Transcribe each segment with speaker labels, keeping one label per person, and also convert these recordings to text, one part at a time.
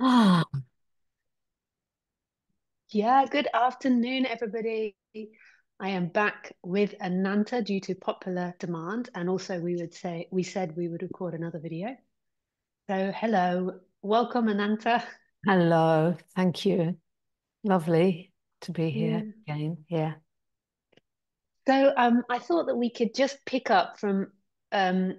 Speaker 1: Ah,
Speaker 2: Yeah, good afternoon, everybody. I am back with Ananta due to popular demand, and also we said we would record another video. So hello, welcome Ananta.
Speaker 1: hello. Thank you. Lovely to be here
Speaker 2: Yeah.
Speaker 1: again. Yeah.
Speaker 2: So I thought that we could just pick up from um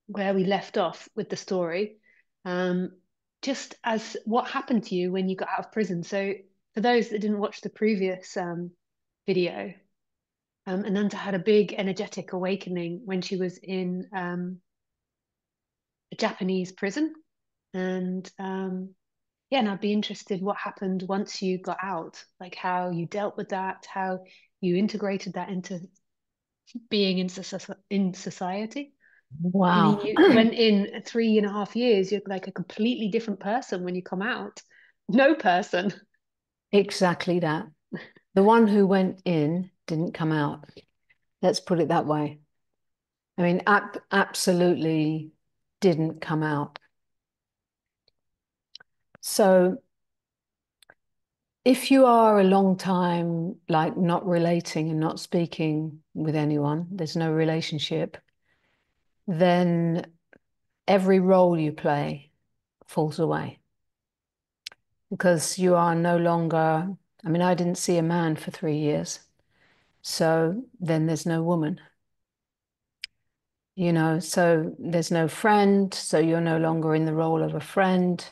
Speaker 2: where we left off with the story, um, just as what happened to you when you got out of prison. So for those that didn't watch the previous video. Ananta had a big energetic awakening when she was in a Japanese prison. And yeah, and I'd be interested what happened once you got out, like how you dealt with that, how you integrated that into being in society. I mean,
Speaker 1: Wow.
Speaker 2: you went in 3.5 years, you're like a completely different person when you come out. No person.
Speaker 1: Exactly that. The one who went in didn't come out. Let's put it that way. I mean, absolutely didn't come out. So if you are a long time like not relating and not speaking with anyone, there's no relationship, then every role you play falls away. Because you are no longer, I mean, I didn't see a man for 3 years. So then there's no woman, so there's no friend. So you're no longer in the role of a friend.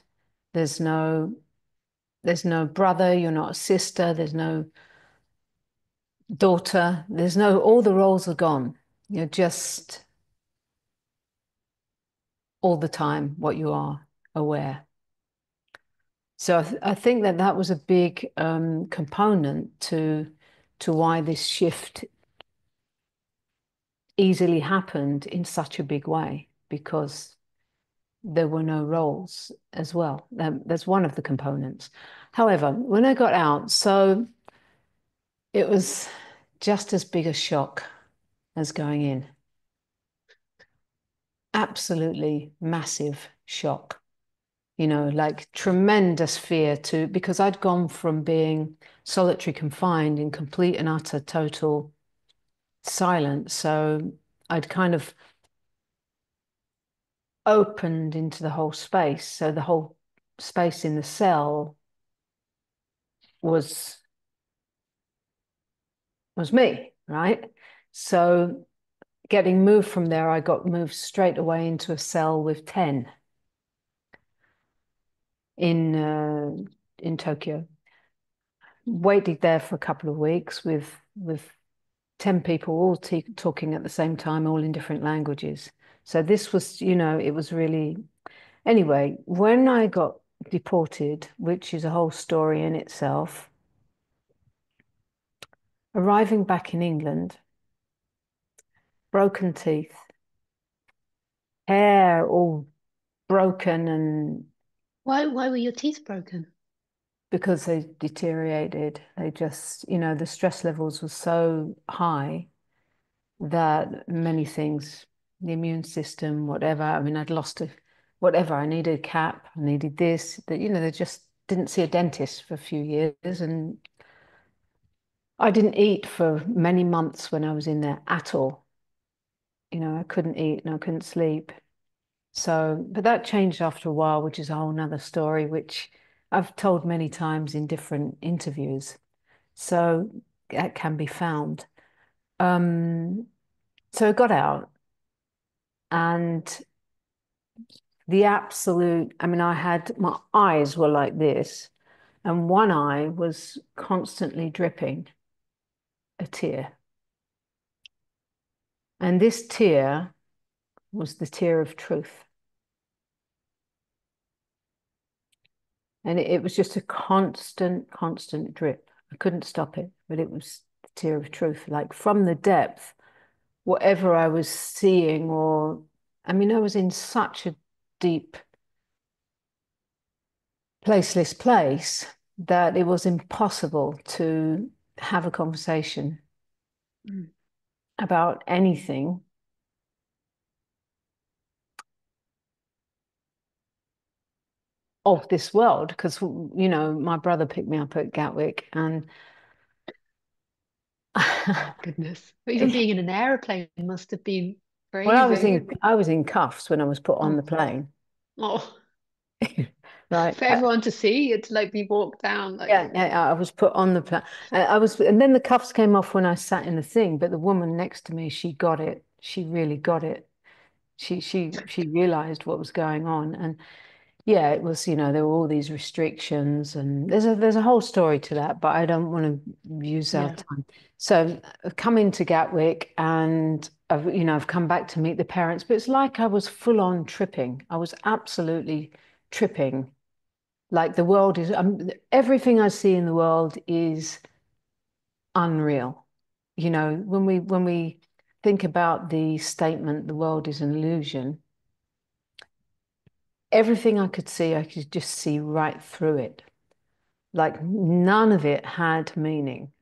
Speaker 1: There's no, there's no brother. You're not a sister. There's no daughter. All the roles are gone. You're just all the time what you are aware. So I think that that was a big component to why this shift easily happened in such a big way because there were no roles as well. That's one of the components. However, when I got out, so it was just as big a shock as going in. Absolutely massive shock, like tremendous fear too, because I'd gone from being solitary confined in complete and utter total silence. So I'd kind of opened into the whole space. So the whole space in the cell was was me, right? So getting moved from there, I got moved straight away into a cell with 10 in uh, in Tokyo. Waited there for a couple of weeks with 10 people all talking at the same time, all in different languages. So this was, it was really anyway, when I got deported, which is a whole story in itself. Arriving back in England, broken teeth, hair all broken, and
Speaker 2: Why were your teeth broken?
Speaker 1: because they deteriorated, they just, the stress levels were so high that many things, the immune system, whatever, I mean, I'd lost whatever, I needed a cap, I needed this, that, they just didn't see a dentist for a few years. And I didn't eat for many months when I was in there at all. I couldn't eat and I couldn't sleep. So, but that changed after a while, which is a whole nother story, which I've told many times in different interviews. So that can be found. Um, so I got out and the absolute, I mean, my eyes were like this, and one eye was constantly dripping a tear. And this tear was the tear of truth. And it was just a constant, constant drip. I couldn't stop it, but it was the tear of truth. Like from the depth, whatever I was seeing, or I mean, I was in such a deep, placeless place that it was impossible to have a conversation
Speaker 2: Mm.
Speaker 1: about anything. of this world because, my brother picked me up at Gatwick and
Speaker 2: Oh goodness. But even being in an airplane must have been
Speaker 1: well,
Speaker 2: crazy.
Speaker 1: I was in cuffs when I was put on the
Speaker 2: Oh,
Speaker 1: plane,
Speaker 2: oh,
Speaker 1: right?
Speaker 2: for everyone to see, it's like be walked down like
Speaker 1: Yeah, I was put on the plane. And then the cuffs came off when I sat in the thing. But the woman next to me, she got it. She really got it. She realized what was going on, and yeah, it was, there were all these restrictions, and there's a whole story to that, but I don't want to use our
Speaker 2: yeah.
Speaker 1: time. So I've come into Gatwick, and I've come back to meet the parents, but it's like I was full on tripping. I was absolutely tripping. Like the world is, everything I see in the world is unreal. When we think about the statement, the world is an illusion, everything I could see, I could just see right through it. Like none of it had meaning.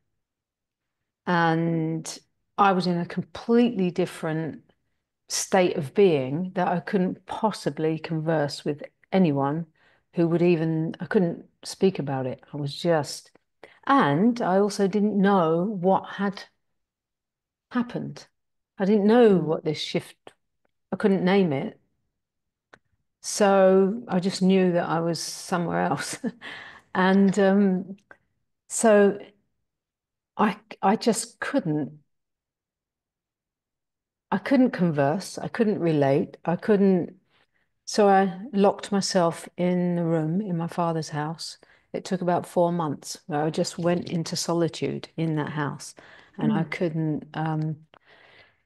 Speaker 1: And I was in a completely different state of being that I couldn't possibly converse with anyone who would even, I couldn't speak about it. I was just, and I also didn't know what had happened. I didn't know
Speaker 2: Mm.
Speaker 1: what this shift, I couldn't name it. So I just knew that I was somewhere else. And so I just I couldn't converse, I couldn't relate, I couldn't. So I locked myself in a room in my father's house. It took about 4 months where I just went into solitude in that house, and I
Speaker 2: Mm.
Speaker 1: couldn't.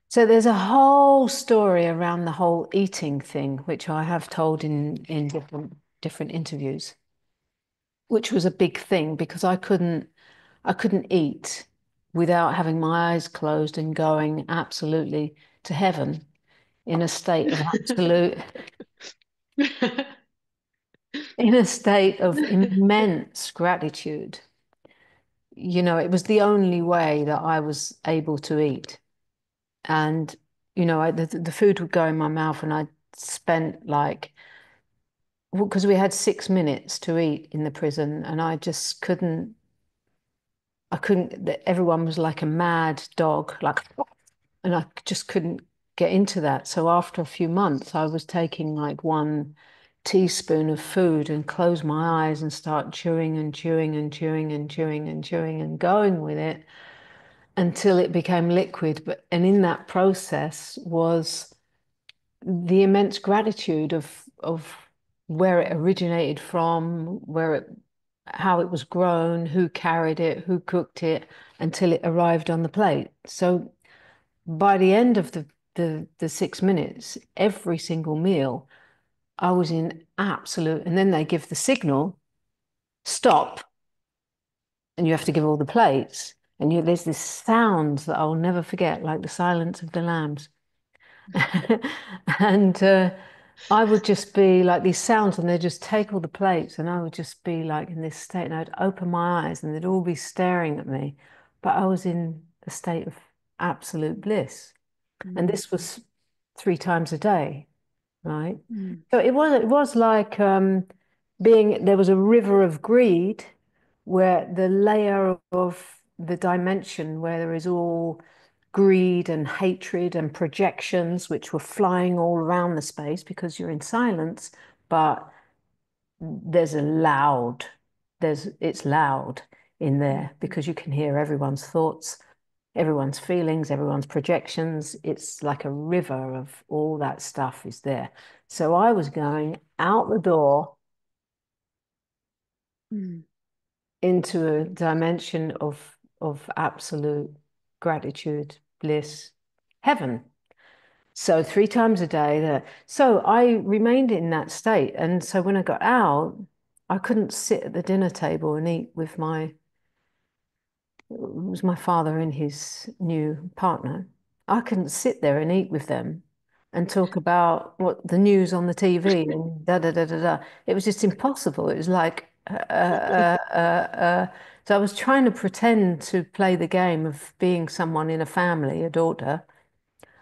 Speaker 1: So there's a whole story around the whole eating thing, which I have told in different interviews, which was a big thing because I couldn't eat without having my eyes closed and going absolutely to heaven in a state of absolute, in a state of immense gratitude. It was the only way that I was able to eat. And, the food would go in my mouth, and I spent like, because we had 6 minutes to eat in the prison, and I couldn't, everyone was like a mad dog, like, and I just couldn't get into that. So after a few months, I was taking like 1 teaspoon of food and close my eyes and start chewing and chewing and chewing and chewing and chewing and going with it until it became liquid. And in that process was the immense gratitude of where it originated from, how it was grown, who carried it, who cooked it, until it arrived on the plate. So by the end of the 6 minutes, every single meal, I was in absolute, and then they give the signal, stop, and you have to give all the plates. And there's this sound that I'll never forget, like the silence of the lambs. And I would just be like these sounds, and they'd just take all the plates, and I would just be like in this state, and I'd open my eyes, and they'd all be staring at me. But I was in a state of absolute bliss. And
Speaker 2: Mm.
Speaker 1: this was 3 times a day, right?
Speaker 2: Mm.
Speaker 1: So it was like there was a river of greed where the layer of the dimension where there is all greed and hatred and projections which were flying all around the space because you're in silence, but there's a loud, it's loud in there because you can hear everyone's thoughts, everyone's feelings, everyone's projections. It's like a river of all that stuff is there. So I was going out the door
Speaker 2: Mm.
Speaker 1: into a dimension of absolute gratitude, bliss, heaven. So 3 times a day there. So I remained in that state. And so when I got out, I couldn't sit at the dinner table and eat with it was my father and his new partner. I couldn't sit there and eat with them and talk about what the news on the TV and da da da da da. It was just impossible. It was like, so I was trying to pretend to play the game of being someone in a family, a daughter,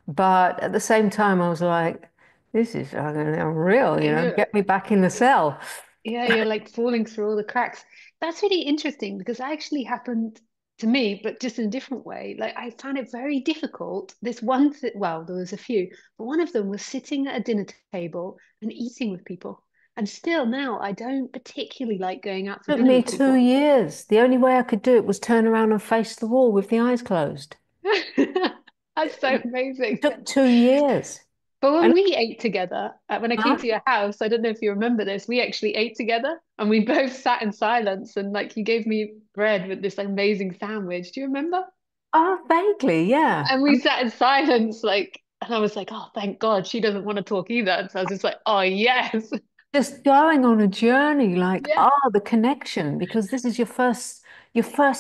Speaker 1: but at the same time, I was like, this is unreal,
Speaker 2: Yeah.
Speaker 1: get me back in the cell.
Speaker 2: Yeah, you're like falling through all the cracks. That's really interesting because that actually happened to me, but just in a different way. Like I found it very difficult. This one th well, there was a few, but one of them was sitting at a dinner table and eating with people. And still now, I don't particularly like going out for
Speaker 1: Took
Speaker 2: dinner
Speaker 1: me
Speaker 2: with
Speaker 1: two
Speaker 2: people.
Speaker 1: years. The only way I could do it was turn around and face the wall with the eyes closed.
Speaker 2: That's so
Speaker 1: It
Speaker 2: amazing.
Speaker 1: took 2 years.
Speaker 2: But when
Speaker 1: And
Speaker 2: we ate together, when I came to your house, I don't know if you remember this, we actually ate together and we both sat in silence and like you gave me bread with this amazing sandwich. Do you remember?
Speaker 1: oh, vaguely, yeah.
Speaker 2: And we sat in silence, like, and I was like, oh, thank God she doesn't want to talk either. And so I was just like, oh, yes.
Speaker 1: Just going on a journey, like,
Speaker 2: Yeah.
Speaker 1: oh, the connection, because this is your first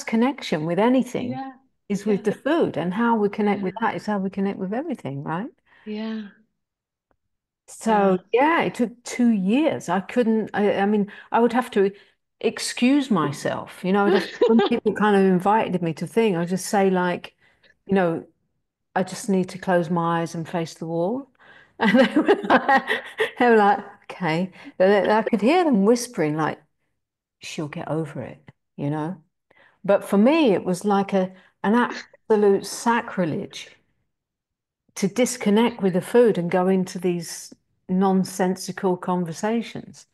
Speaker 1: connection with anything
Speaker 2: Yeah.
Speaker 1: is with
Speaker 2: Yeah.
Speaker 1: the food, and how we connect
Speaker 2: Yeah.
Speaker 1: with that is how we connect with everything, right?
Speaker 2: Yeah.
Speaker 1: So
Speaker 2: Yeah.
Speaker 1: yeah, it took 2 years. I couldn't, I mean, I would have to excuse myself, I'd have, when people kind of invited me to thing, I'd just say like, you know, I just need to close my eyes and face the wall. And they were like, okay. And I could hear them whispering, like, she'll get over it. But for me, it was like an absolute sacrilege to disconnect with the food and go into these nonsensical conversations.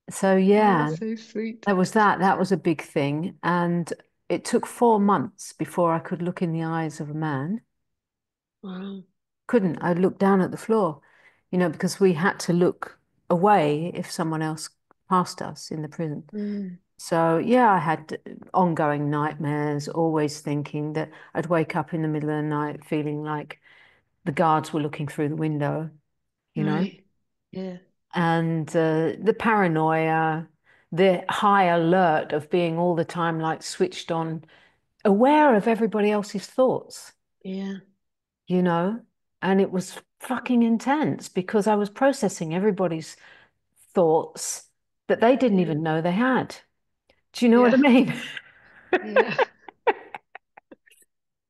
Speaker 1: So
Speaker 2: Oh,
Speaker 1: yeah,
Speaker 2: that's so sweet.
Speaker 1: that was that. That was a big thing. And it took 4 months before I could look in the eyes of a man.
Speaker 2: Wow.
Speaker 1: Couldn't. I looked down at the floor, because we had to look away if someone else passed us in the prison.
Speaker 2: Mm.
Speaker 1: So yeah, I had ongoing nightmares, always thinking that I'd wake up in the middle of the night feeling like the guards were looking through the window, you know,
Speaker 2: Right. Yeah.
Speaker 1: and the paranoia, the high alert of being all the time like switched on, aware of everybody else's thoughts,
Speaker 2: Yeah.
Speaker 1: you know, and it was fucking intense because I was processing everybody's thoughts that they didn't
Speaker 2: Yeah.
Speaker 1: even know they had. Do you know what I
Speaker 2: Yeah.
Speaker 1: mean?
Speaker 2: Yeah.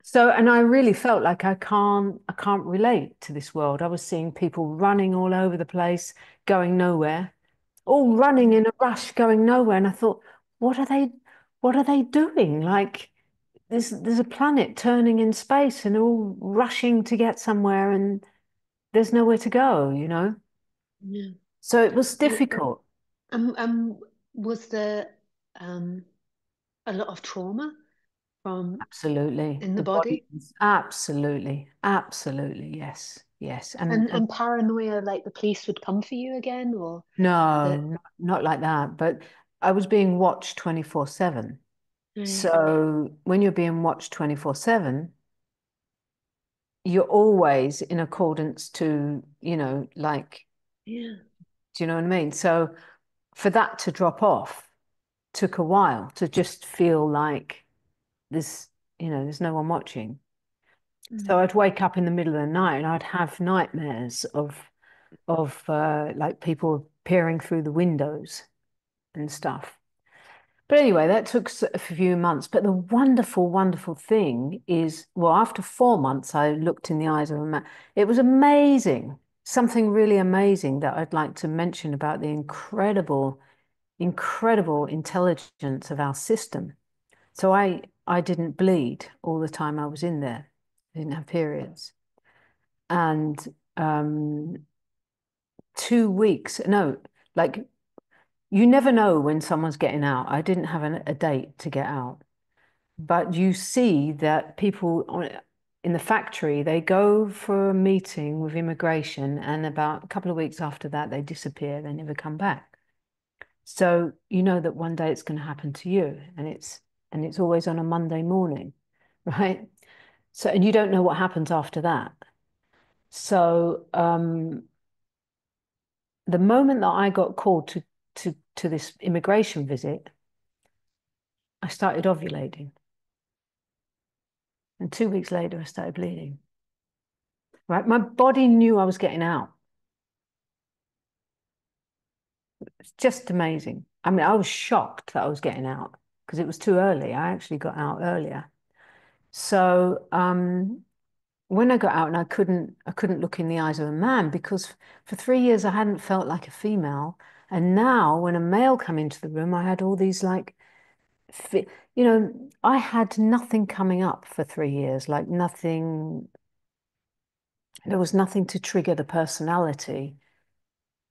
Speaker 1: So, and I really felt like I can't relate to this world. I was seeing people running all over the place, going nowhere, all running in a rush, going nowhere. And I thought, what are they, what are they doing? Like there's a planet turning in space and they're all rushing to get somewhere and there's nowhere to go.
Speaker 2: Yeah.
Speaker 1: So it was
Speaker 2: And
Speaker 1: difficult.
Speaker 2: was there um a lot of trauma from
Speaker 1: Absolutely.
Speaker 2: in the
Speaker 1: The body
Speaker 2: body
Speaker 1: is absolutely, absolutely, yes, yes. And
Speaker 2: and paranoia, like the police would come for you again, or
Speaker 1: no,
Speaker 2: that?
Speaker 1: not like that. But I was being watched 24/7.
Speaker 2: Right.
Speaker 1: So when you're being watched 24/7, you're always in accordance to, like,
Speaker 2: Yeah.
Speaker 1: do you know what I mean? So for that to drop off took a while to just feel like there's, there's no one watching. So
Speaker 2: Mm.
Speaker 1: I'd wake up in the middle of the night and I'd have nightmares of like people peering through the windows and stuff. But anyway, that took a few months. But the wonderful, wonderful thing is, well, after 4 months, I looked in the eyes of a man. It was amazing. Something really amazing that I'd like to mention about the incredible, incredible intelligence of our system. So I didn't bleed all the time I was in there. I didn't have periods. And 2 weeks, no, like you never know when someone's getting out. I didn't have a date to get out. But you see that people in the factory, they go for a meeting with immigration, and about a couple of weeks after that, they disappear. They never come back. So you know that one day it's going to happen to you, and it's always on a Monday morning, right? So and you don't know what happens after that. So the moment that I got called to this immigration visit, I started ovulating, and 2 weeks later, I started bleeding. Right, my body knew I was getting out. It's just amazing. I mean, I was shocked that I was getting out because it was too early. I actually got out earlier. So when I got out and I couldn't look in the eyes of a man because for 3 years I hadn't felt like a female. And now when a male come into the room, I had all these like, you know, I had nothing coming up for 3 years, like nothing, there was nothing to trigger the personality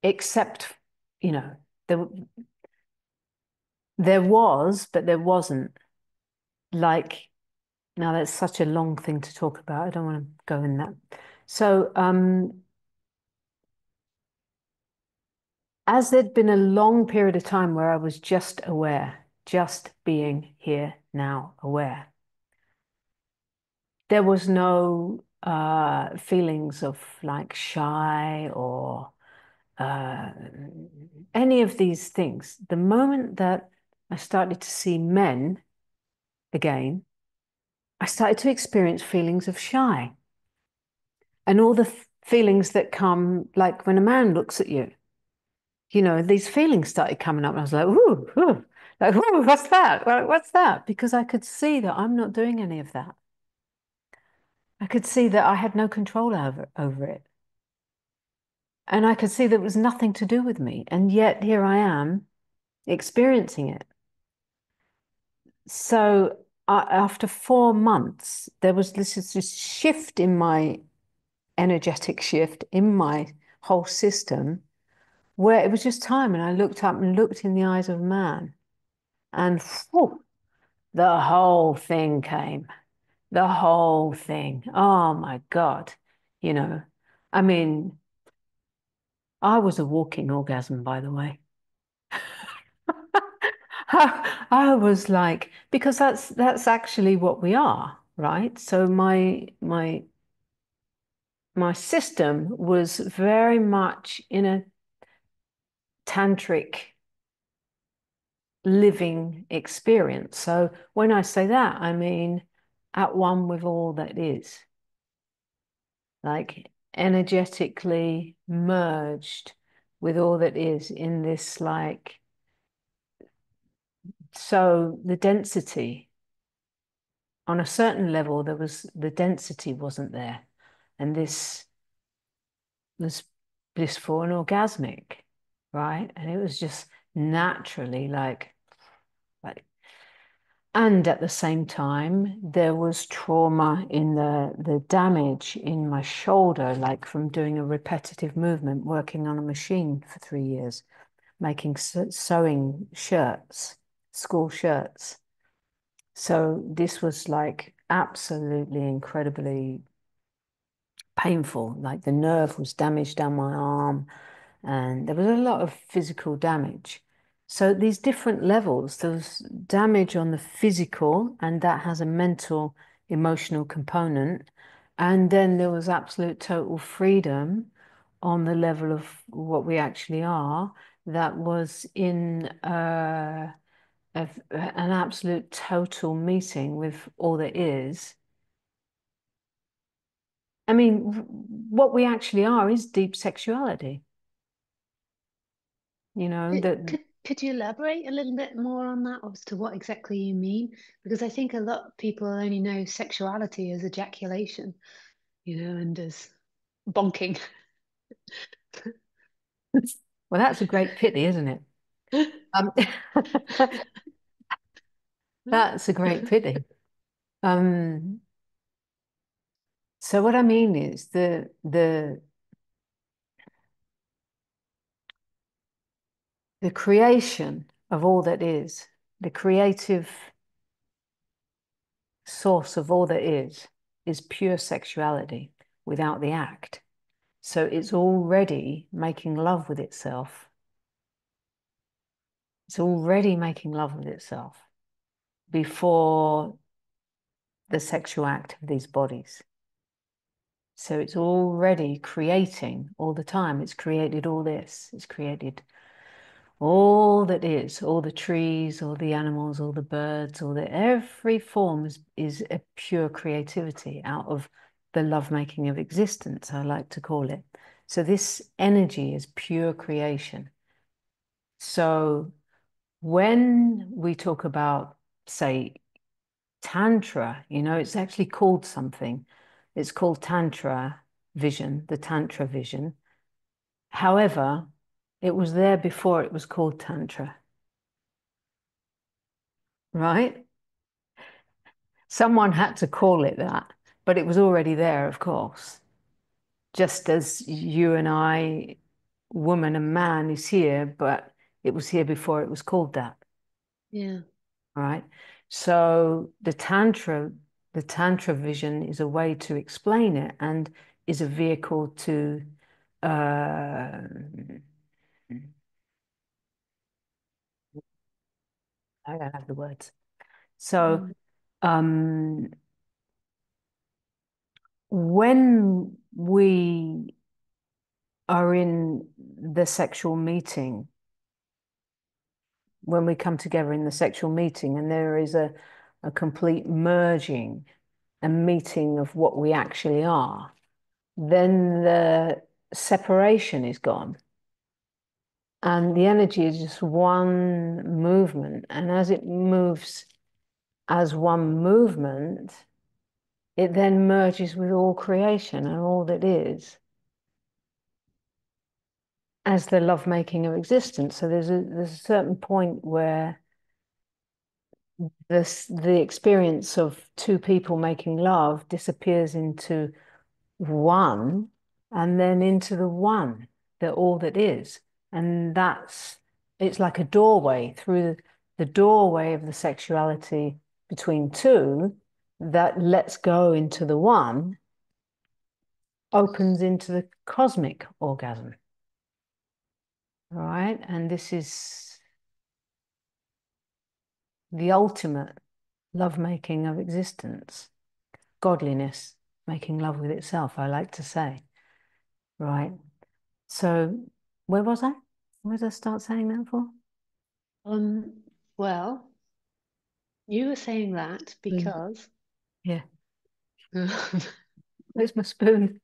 Speaker 1: except, you know, there, there was, but there wasn't. Like, now that's such a long thing to talk about. I don't want to go in that. So, as there'd been a long period of time where I was just aware, just being here now, aware, there was no feelings of like shy or uh, any of these things. The moment that I started to see men again, I started to experience feelings of shy and all the feelings that come like when a man looks at you. You know, these feelings started coming up, and I was like, ooh, ooh, like, ooh, what's that? What's that? Because I could see that I'm not doing any of that. I could see that I had no control over it. And I could see that it was nothing to do with me. And yet here I am experiencing it. So after 4 months, there was this shift in my energetic shift in my whole system where it was just time. And I looked up and looked in the eyes of a man. And whew, the whole thing came. The whole thing. Oh my God. You know, I mean, I was a walking orgasm, by the way. I was like, because that's actually what we are, right? So my system was very much in a tantric living experience. So when I say that, I mean at one with all that is, like energetically merged with all that is in this like, so the density on a certain level, there was the density wasn't there. And this was blissful and orgasmic, right? And it was just naturally like and at the same time, there was trauma in the damage in my shoulder, like from doing a repetitive movement, working on a machine for 3 years, making sewing shirts, school shirts. So this was like absolutely incredibly painful. Like the nerve was damaged down my arm, and there was a lot of physical damage. So these different levels, there's damage on the physical, and that has a mental, emotional component. And then there was absolute total freedom on the level of what we actually are, that was in an absolute total meeting with all that is. I mean, what we actually are is deep sexuality, you know, that
Speaker 2: Could you elaborate a little bit more on that as to what exactly you mean? Because I think a lot of people only know sexuality as ejaculation, and as bonking.
Speaker 1: well, that's a great pity, isn't it? Um, that's a great pity. Um, so what I mean is the creation of all that is, the creative source of all that is pure sexuality without the act. So it's already making love with itself. It's already making love with itself before the sexual act of these bodies. So it's already creating all the time. It's created all this. It's created all that is, all the trees, all the animals, all the birds, all the every form is a pure creativity out of the lovemaking of existence, I like to call it. So this energy is pure creation. So when we talk about, say, Tantra, it's actually called something. It's called Tantra vision, the Tantra vision. However, it was there before it was called Tantra, right? Someone had to call it that, but it was already there, of course. Just as you and I, woman and man, is here, but it was here before it was called that.
Speaker 2: Yeah.
Speaker 1: Right. So the Tantra vision is a way to explain it and is a vehicle to I don't have the words. So
Speaker 2: Mm.
Speaker 1: um when we are in the sexual meeting, when we come together in the sexual meeting and there is a complete merging, a meeting of what we actually are, then the separation is gone. And the energy is just one movement. And as it moves as one movement, it then merges with all creation and all that is as the lovemaking of existence. So there's a certain point where the experience of two people making love disappears into one and then into the one, the all that is. And it's like a doorway through the doorway of the sexuality between two that lets go into the one, opens into the cosmic orgasm. All right. And this is the ultimate lovemaking of existence, godliness, making love with itself, I like to say. Right. So where was I? Where did I start saying that for?
Speaker 2: Um, well, you were saying that
Speaker 1: Spoon.
Speaker 2: because
Speaker 1: Yeah. Where's my spoon?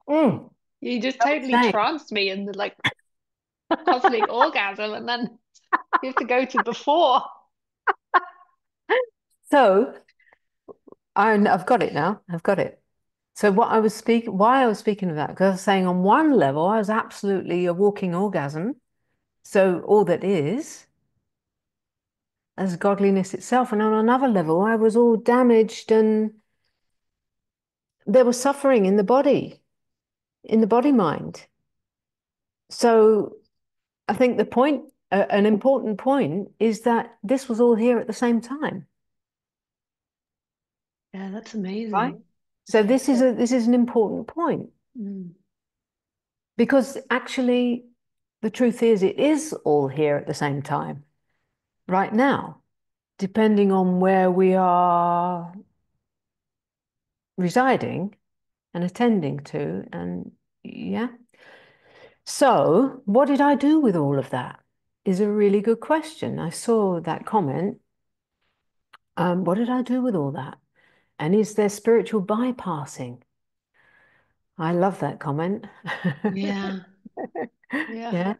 Speaker 1: Mm.
Speaker 2: you just
Speaker 1: I was
Speaker 2: totally
Speaker 1: saying.
Speaker 2: tranced me in the like cosmic orgasm, and then you have to go to before.
Speaker 1: So I've got it now. I've got it. So why I was speaking of that, because I was saying on one level, I was absolutely a walking orgasm. So all that is as godliness itself. And on another level, I was all damaged and there was suffering in the body mind. So I think an important point is that this was all here at the same time,
Speaker 2: Yeah, that's
Speaker 1: right?
Speaker 2: amazing.
Speaker 1: So this is an important point
Speaker 2: Mm.
Speaker 1: because actually the truth is it is all here at the same time, right now, depending on where we are residing and attending to, and yeah. So what did I do with all of that? Is a really good question. I saw that comment. What did I do with all that? And is there spiritual bypassing? I love that comment.
Speaker 2: Yeah, yeah.
Speaker 1: Yeah.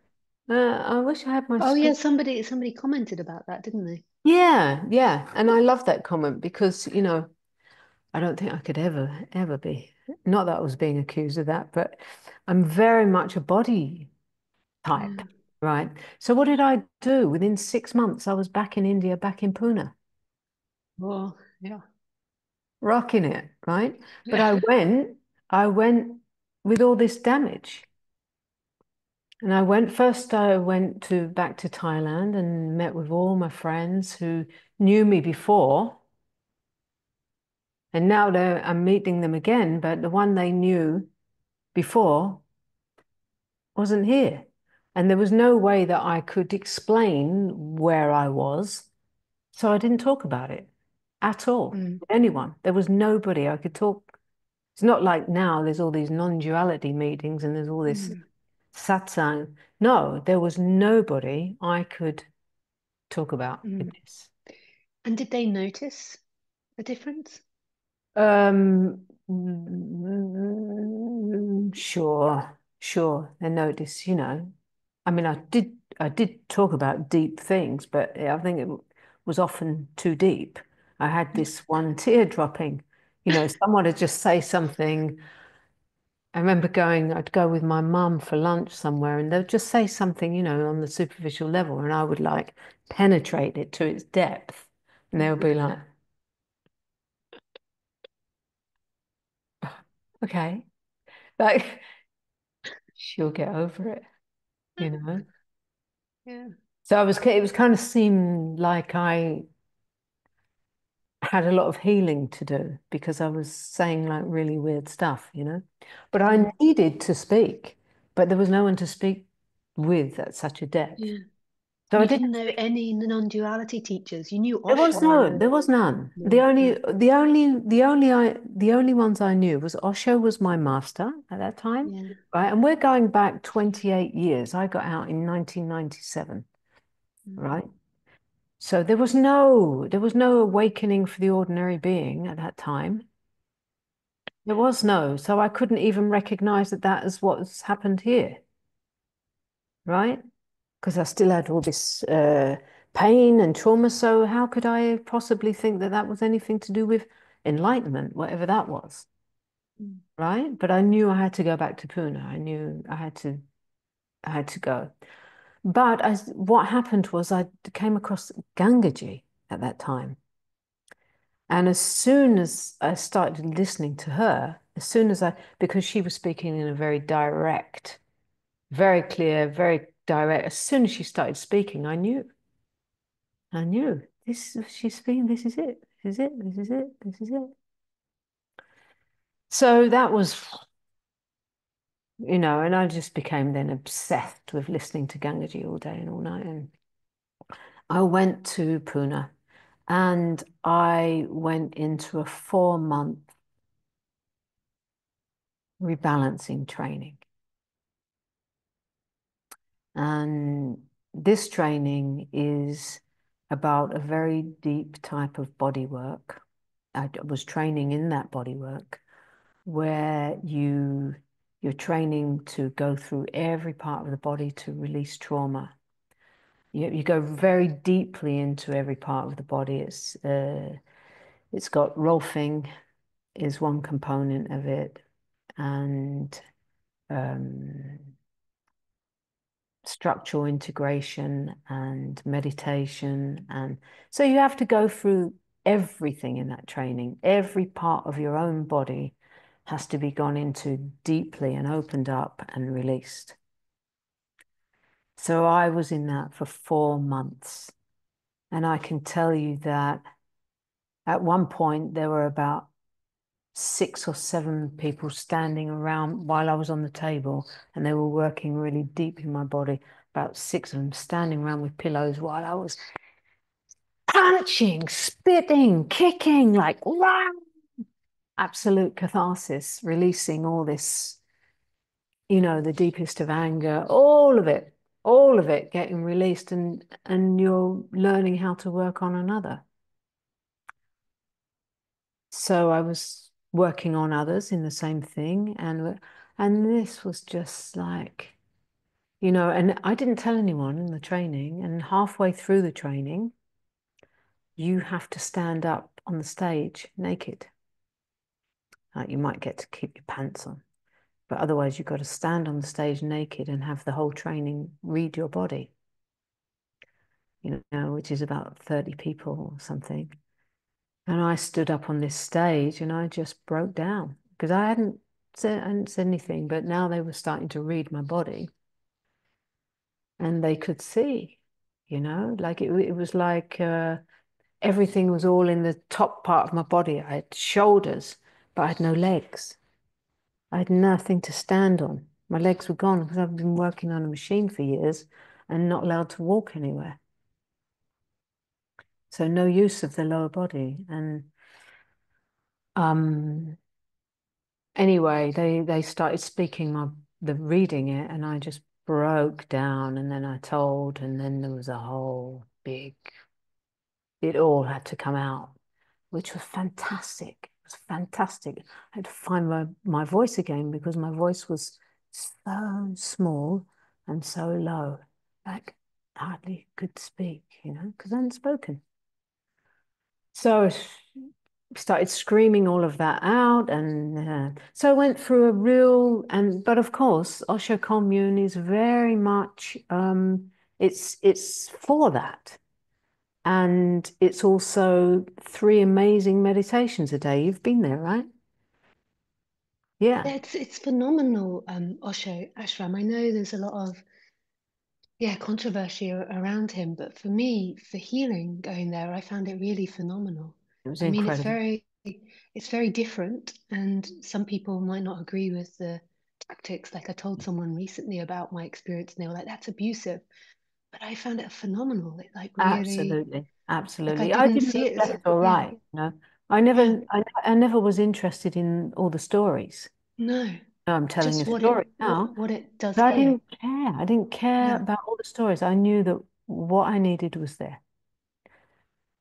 Speaker 1: I wish I had my
Speaker 2: Oh yeah,
Speaker 1: screen.
Speaker 2: somebody commented about that, didn't they?
Speaker 1: Yeah, yeah. And I love that comment because, I don't think I could ever be. Not that I was being accused of that, but I'm very much a body type,
Speaker 2: Yeah.
Speaker 1: right? So what did I do? Within 6 months, I was back in India, back in Pune,
Speaker 2: Oh, yeah.
Speaker 1: rocking it, right? But
Speaker 2: Yeah.
Speaker 1: I went with all this damage. And I went to back to Thailand and met with all my friends who knew me before. And now I'm meeting them again, but the one they knew before wasn't here. And there was no way that I could explain where I was. So I didn't talk about it at all
Speaker 2: Mm.
Speaker 1: with anyone. There was nobody I could talk. It's not like now there's all these non-duality meetings and there's all this
Speaker 2: Mm.
Speaker 1: satsang. No, there was nobody I could talk about with
Speaker 2: Mm.
Speaker 1: this.
Speaker 2: And did they notice a difference?
Speaker 1: Sure. They notice, I mean, I did talk about deep things, but I think it was often too deep. I had this one tear dropping. Someone would just say something. I remember I'd go with my mum for lunch somewhere and they'd just say something, on the superficial level, and I would like penetrate it to its depth. And they would be like, okay, like she'll get over it.
Speaker 2: Yeah.
Speaker 1: So it was kind of seemed like I had a lot of healing to do because I was saying like really weird stuff. But I
Speaker 2: Mm.
Speaker 1: needed to speak, but there was no one to speak with at such a depth.
Speaker 2: Yeah.
Speaker 1: So I
Speaker 2: You
Speaker 1: didn't.
Speaker 2: didn't know any non-duality teachers. You knew Osho.
Speaker 1: There was none.
Speaker 2: No, no.
Speaker 1: The only ones I knew was Osho was my master at that time,
Speaker 2: Yeah.
Speaker 1: right? And we're going back 28 years. I got out in 1997,
Speaker 2: Mm.
Speaker 1: right? So there was no awakening for the ordinary being at that time. There was no, so I couldn't even recognize that as what's happened here, right? Because I still had all this pain and trauma. So how could I possibly think that was anything to do with enlightenment, whatever that was,
Speaker 2: Mm.
Speaker 1: right? But I knew I had to go back to Pune. I knew I had to go. But what happened was I came across Gangaji at that time. And as soon as I started listening to her, because she was speaking in a very direct, very clear, very direct, as soon as she started speaking, I knew she's speaking, this is it, this is it, this is it, this is it. So that was, and I just became then obsessed with listening to Gangaji all day and all night. And I went to Pune and I went into a 4-month rebalancing training. And this training is about a very deep type of body work. I was training in that body work where you're training to go through every part of the body to release trauma. You go very deeply into every part of the body. It's got Rolfing is one component of it, and um, structural integration and meditation. And so you have to go through everything in that training. Every part of your own body has to be gone into deeply and opened up and released. So I was in that for 4 months. And I can tell you that at one point there were about 6 or 7 people standing around while I was on the table, and they were working really deep in my body. About 6 of them standing around with pillows while I was punching, spitting, kicking, like wow, absolute catharsis, releasing all this, the deepest of anger, all of it getting released, and you're learning how to work on another. So I was working on others in the same thing, and this was just like, and I didn't tell anyone in the training, and halfway through the training, you have to stand up on the stage naked. You might get to keep your pants on, but otherwise you've got to stand on the stage naked and have the whole training read your body, which is about 30 people or something. And I stood up on this stage and I just broke down because I hadn't said anything, but now they were starting to read my body and they could see, like it was like everything was all in the top part of my body. I had shoulders, but I had no legs. I had nothing to stand on. My legs were gone because I've been working on a machine for years and not allowed to walk anywhere. So no use of the lower body. And anyway, they started speaking the reading it, and I just broke down, and then I told, and then there was a whole big. It all had to come out, which was fantastic. It was fantastic. I had to find my voice again because my voice was so small and so low, like hardly could speak, because I hadn't spoken. So I started screaming all of that out, and so I went through a real but of course, Osho Commune is very much it's for that. And it's also 3 amazing meditations a day. You've been there, right? Yeah,
Speaker 2: Yeah, it's phenomenal, Osho Ashram. I know there's a lot of controversy around him, but for me, for healing going there, I found it really phenomenal.
Speaker 1: it was
Speaker 2: I mean,
Speaker 1: incredible.
Speaker 2: it's very different, and some people might not agree with the tactics. Like I told someone recently about my experience, and they were like, "That's abusive," but I found it phenomenal. It like really,
Speaker 1: Absolutely,
Speaker 2: like I
Speaker 1: absolutely. I
Speaker 2: didn't
Speaker 1: didn't
Speaker 2: see
Speaker 1: know
Speaker 2: it as
Speaker 1: left
Speaker 2: a
Speaker 1: or
Speaker 2: yeah,
Speaker 1: right, you know.
Speaker 2: yeah,
Speaker 1: I never was interested in all the stories.
Speaker 2: no,
Speaker 1: No, I'm telling a
Speaker 2: just
Speaker 1: story now,
Speaker 2: what it does
Speaker 1: but I
Speaker 2: here.
Speaker 1: didn't care. I didn't care
Speaker 2: Yeah.
Speaker 1: about all the stories. I knew that what I needed was there.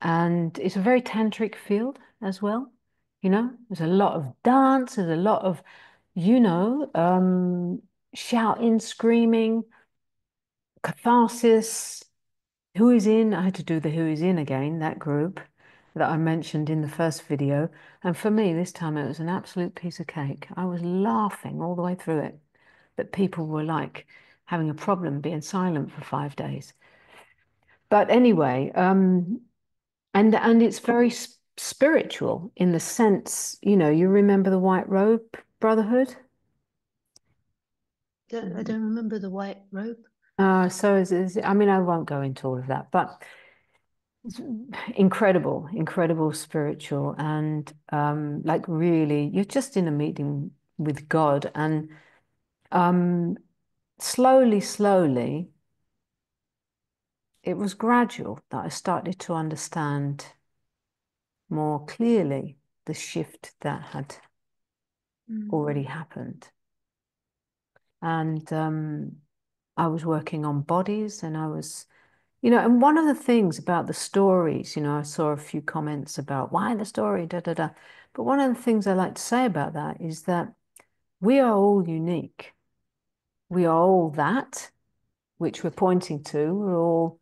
Speaker 1: And it's a very tantric field as well. You know, there's a lot of dance, there's a lot of, you know, shouting, screaming, catharsis. Who is in? I had to do the Who is in again, that group that I mentioned in the first video. And for me, this time it was an absolute piece of cake. I was laughing all the way through it, that people were like having a problem being silent for 5 days. But anyway, and it's very spiritual in the sense, you know, you remember the White Robe Brotherhood?
Speaker 2: I don't remember the white robe.
Speaker 1: I mean, I won't go into all of that, but it's incredible, incredible spiritual, and like really, you're just in a meeting with God, and um, slowly, slowly, it was gradual that I started to understand more clearly the shift that had
Speaker 2: Mm.
Speaker 1: already happened. And I was working on bodies, and I was, you know, and one of the things about the stories, you know, I saw a few comments about why the story, da da da. But one of the things I like to say about that is that we are all unique. We are all that which we're pointing to. We're all,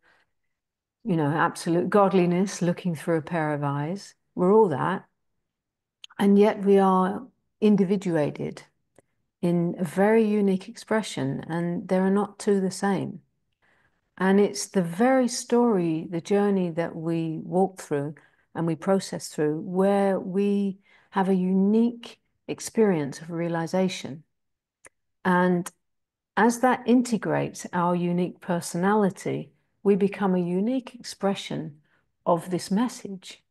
Speaker 1: you know, absolute godliness looking through a pair of eyes. We're all that. And yet we are individuated in a very unique expression, and there are not two the same. And it's the very story, the journey that we walk through and we process through, where we have a unique experience of realization. And as that integrates our unique personality, we become a unique expression of this message.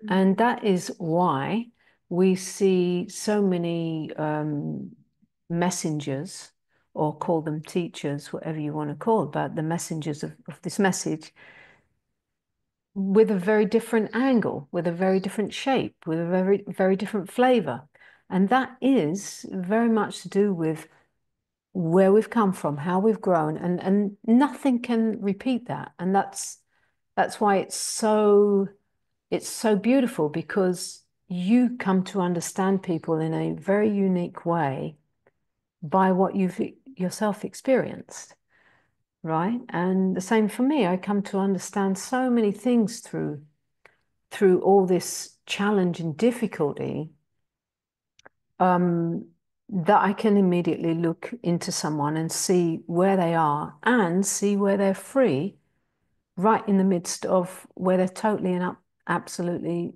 Speaker 1: And
Speaker 2: Mm.
Speaker 1: that is why we see so many messengers, or call them teachers, whatever you want to call it, but the messengers of this message with a very different angle, with a very different shape, with a very, very different flavor. And that is very much to do with where we've come from, how we've grown, and nothing can repeat that. And that's why it's so beautiful, because you come to understand people in a very unique way by what you've yourself experienced, right? And the same for me. I come to understand so many things through all this challenge and difficulty, um, that I can immediately look into someone and see where they are and see where they're free, right in the midst of where they're totally and absolutely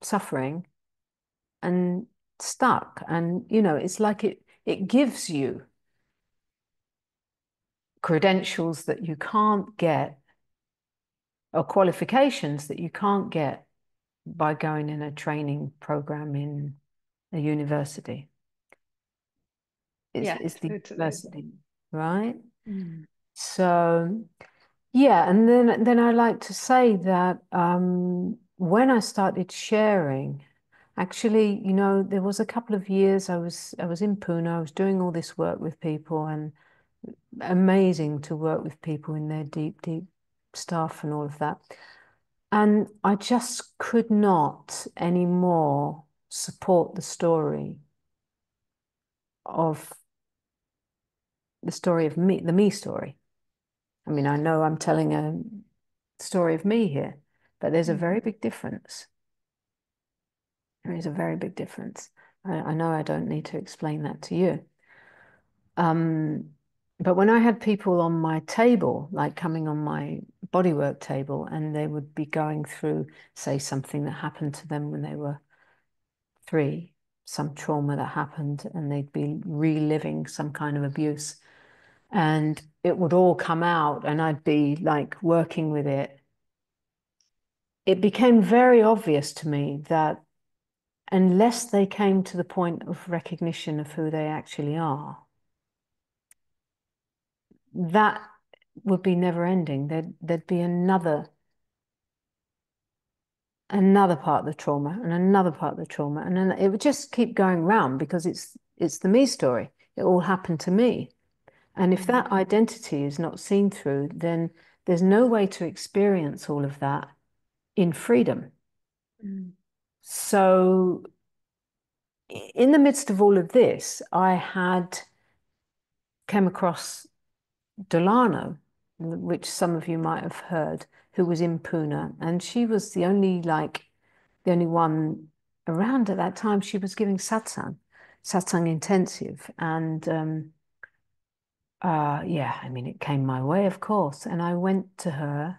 Speaker 1: suffering and stuck. And, you know, it's like it gives you credentials that you can't get, or qualifications that you can't get by going in a training program in a university.
Speaker 2: Yeah,
Speaker 1: It's the
Speaker 2: totally.
Speaker 1: university, right?
Speaker 2: Mm.
Speaker 1: So yeah, and then I like to say that when I started sharing, actually, you know, there was a couple of years I was in Pune, I was doing all this work with people, and amazing to work with people in their deep, deep stuff and all of that. And I just could not anymore support of the story of me, the me story. I mean, I know I'm telling a story of me here, But there's a very big difference. There is a very big difference. I know I don't need to explain that to you. But when I had people on my table, like coming on my bodywork table, and they would be going through, say, something that happened to them when they were 3, some trauma that happened, and they'd be reliving some kind of abuse, and it would all come out, and I'd be like working with it. It became very obvious to me that unless they came to the point of recognition of who they actually are, that would be never ending. There'd be another part of the trauma and another part of the trauma, and then it would just keep going round because it's the me story. It all happened to me. And if that identity is not seen through, then there's no way to experience all of that in freedom. So in the midst of all of this, I had came across Delano, which some of you might have heard, who was in Pune, and she was the only one around at that time. She was giving satsang intensive, and yeah, I mean, it came my way, of course, and I went to her,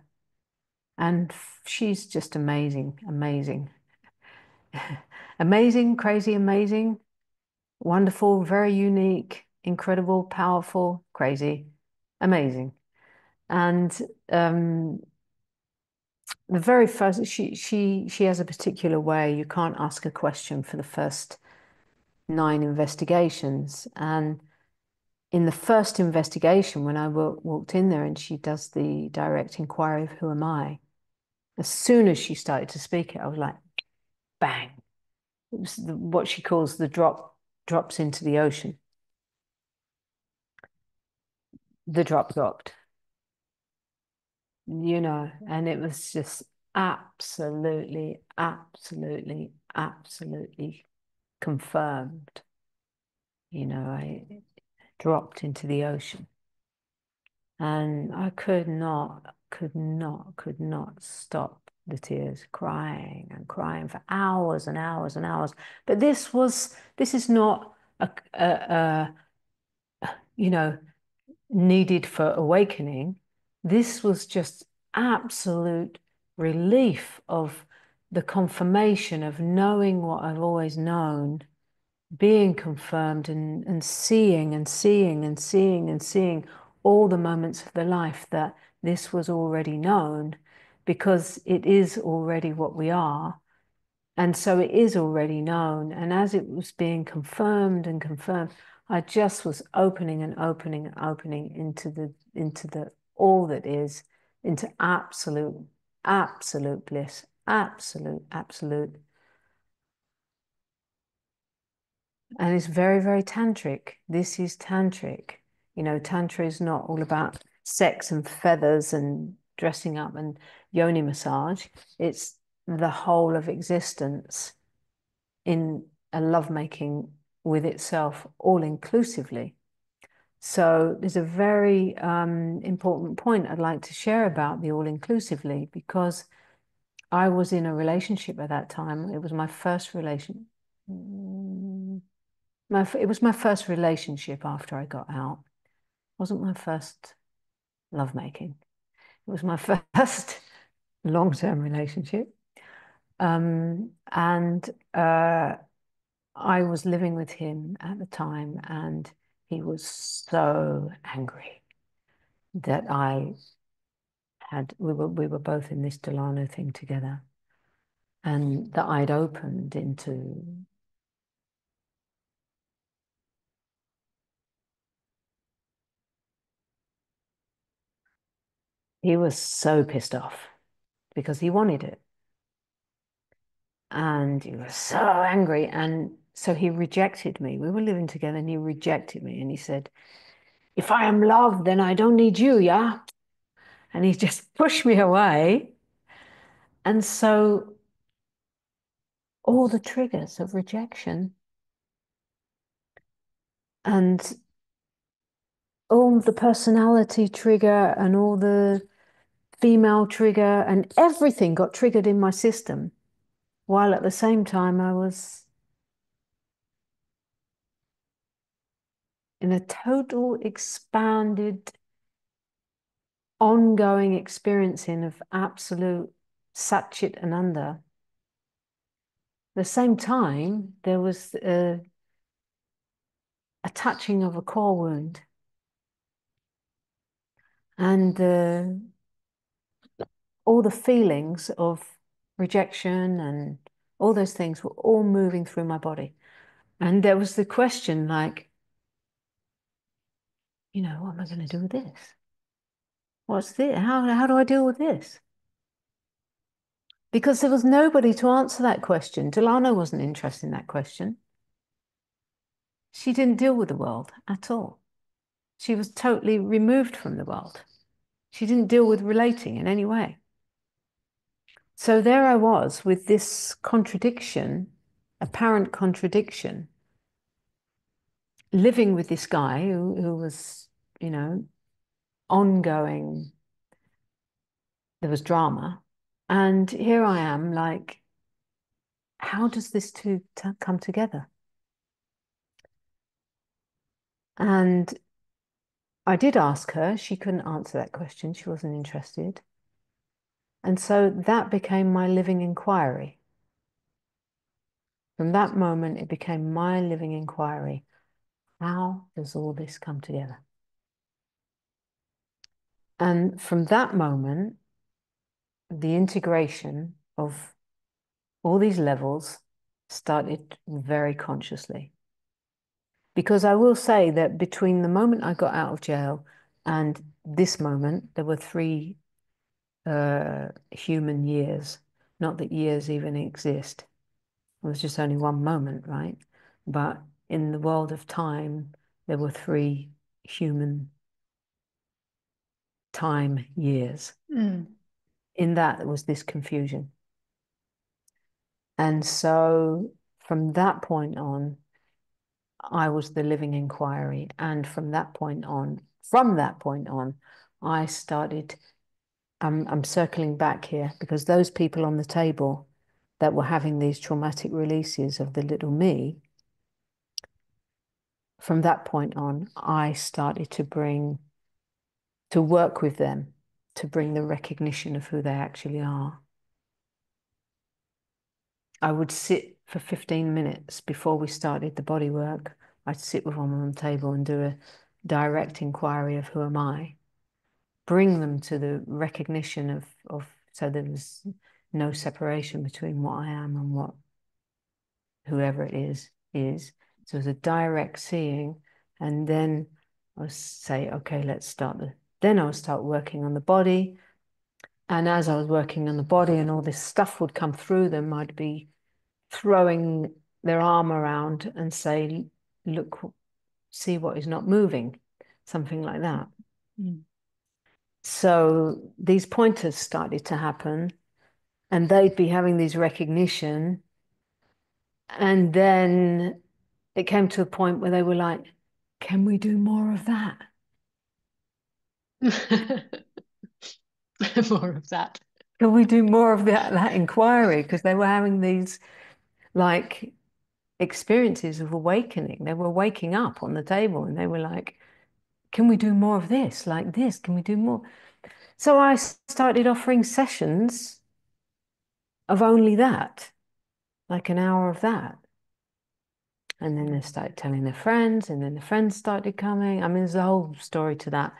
Speaker 1: and she's just amazing, amazing, amazing, crazy, amazing, wonderful, very unique, incredible, powerful, crazy, amazing. And the very first, she has a particular way. You can't ask a question for the first 9 investigations. And in the first investigation, when I walked in there and she does the direct inquiry of who am I, as soon as she started to speak it, I was like, bang. It was what she calls the drops into the ocean. The drop dropped, and it was just absolutely, absolutely, absolutely confirmed. I dropped into the ocean, and I could not stop the tears, crying and crying for hours and hours and hours. But this is not a needed for awakening. This was just absolute relief of the confirmation of knowing what I've always known, being confirmed, and seeing and seeing and seeing and seeing all the moments of the life that this was already known, because it is already what we are. And so it is already known. And as it was being confirmed and confirmed, I just was opening and opening and opening into the all that is, into absolute, absolute bliss, absolute, absolute. And it's very, very tantric. This is tantric. Tantra is not all about sex and feathers and dressing up and yoni massage. It's the whole of existence in a lovemaking with itself all inclusively. So there's a very important point I'd like to share about the all inclusively, because I was in a relationship at that time. It was my first relation. It was my first relationship after I got out. It wasn't my first lovemaking. It was my first long-term relationship. And I was living with him at the time, and he was so angry that we were both in this Delano thing together, and that I'd opened into. He was so pissed off because he wanted it. And he was so angry. And so he rejected me. We were living together and he rejected me. And he said, if I am love, then I don't need you, yeah? And he just pushed me away. And so all the triggers of rejection and all the personality trigger and all the female trigger, and everything got triggered in my system, while at the same time I was in a total expanded, ongoing experiencing of absolute Satchit Ananda. At the same time, there was a touching of a core wound. And all the feelings of rejection and all those things were all moving through my body. And there was the question like, you know, what am I going to do with this? What's this? How do I deal with this? Because there was nobody to answer that question. Delano wasn't interested in that question. She didn't deal with the world at all. She was totally removed from the world. She didn't deal with relating in any way. So there I was with this contradiction, apparent contradiction, living with this guy who was, you know, ongoing. There was drama. And here I am, like, how does this two come together? And I did ask her. She couldn't answer that question. She wasn't interested. And so that became my living inquiry. From that moment, it became my living inquiry. How does all this come together? And from that moment, the integration of all these levels started very consciously. Because I will say that between the moment I got out of jail and this moment, there were 3 human years. Not that years even exist. It was just only one moment, right? But in the world of time, there were 3 human time years. In that was this confusion. And so from that point on, I was the living inquiry. And from that point on, I started, I'm circling back here because those people on the table that were having these traumatic releases of the little me, from that point on, I started to work with them, to bring the recognition of who they actually are. I would sit for 15 minutes before we started the body work. I'd sit with them on the table and do a direct inquiry of who am I, bring them to the recognition of so there was no separation between what I am and what whoever it is. So it was a direct seeing, and then I would say, okay, let's start then I would start working on the body. And as I was working on the body and all this stuff would come through them, I'd be throwing their arm around and say, look, see what is not moving, something like that. So these pointers started to happen and they'd be having these recognition. And then it came to a point where they were like, can we do more of that?
Speaker 2: More of that.
Speaker 1: Can we do more of that inquiry? Because they were having these like experiences of awakening. They were waking up on the table and they were like, can we do more of this? Like this? Can we do more? So I started offering sessions of only that, like an hour of that. And then they started telling their friends, and then the friends started coming. I mean, there's a whole story to that.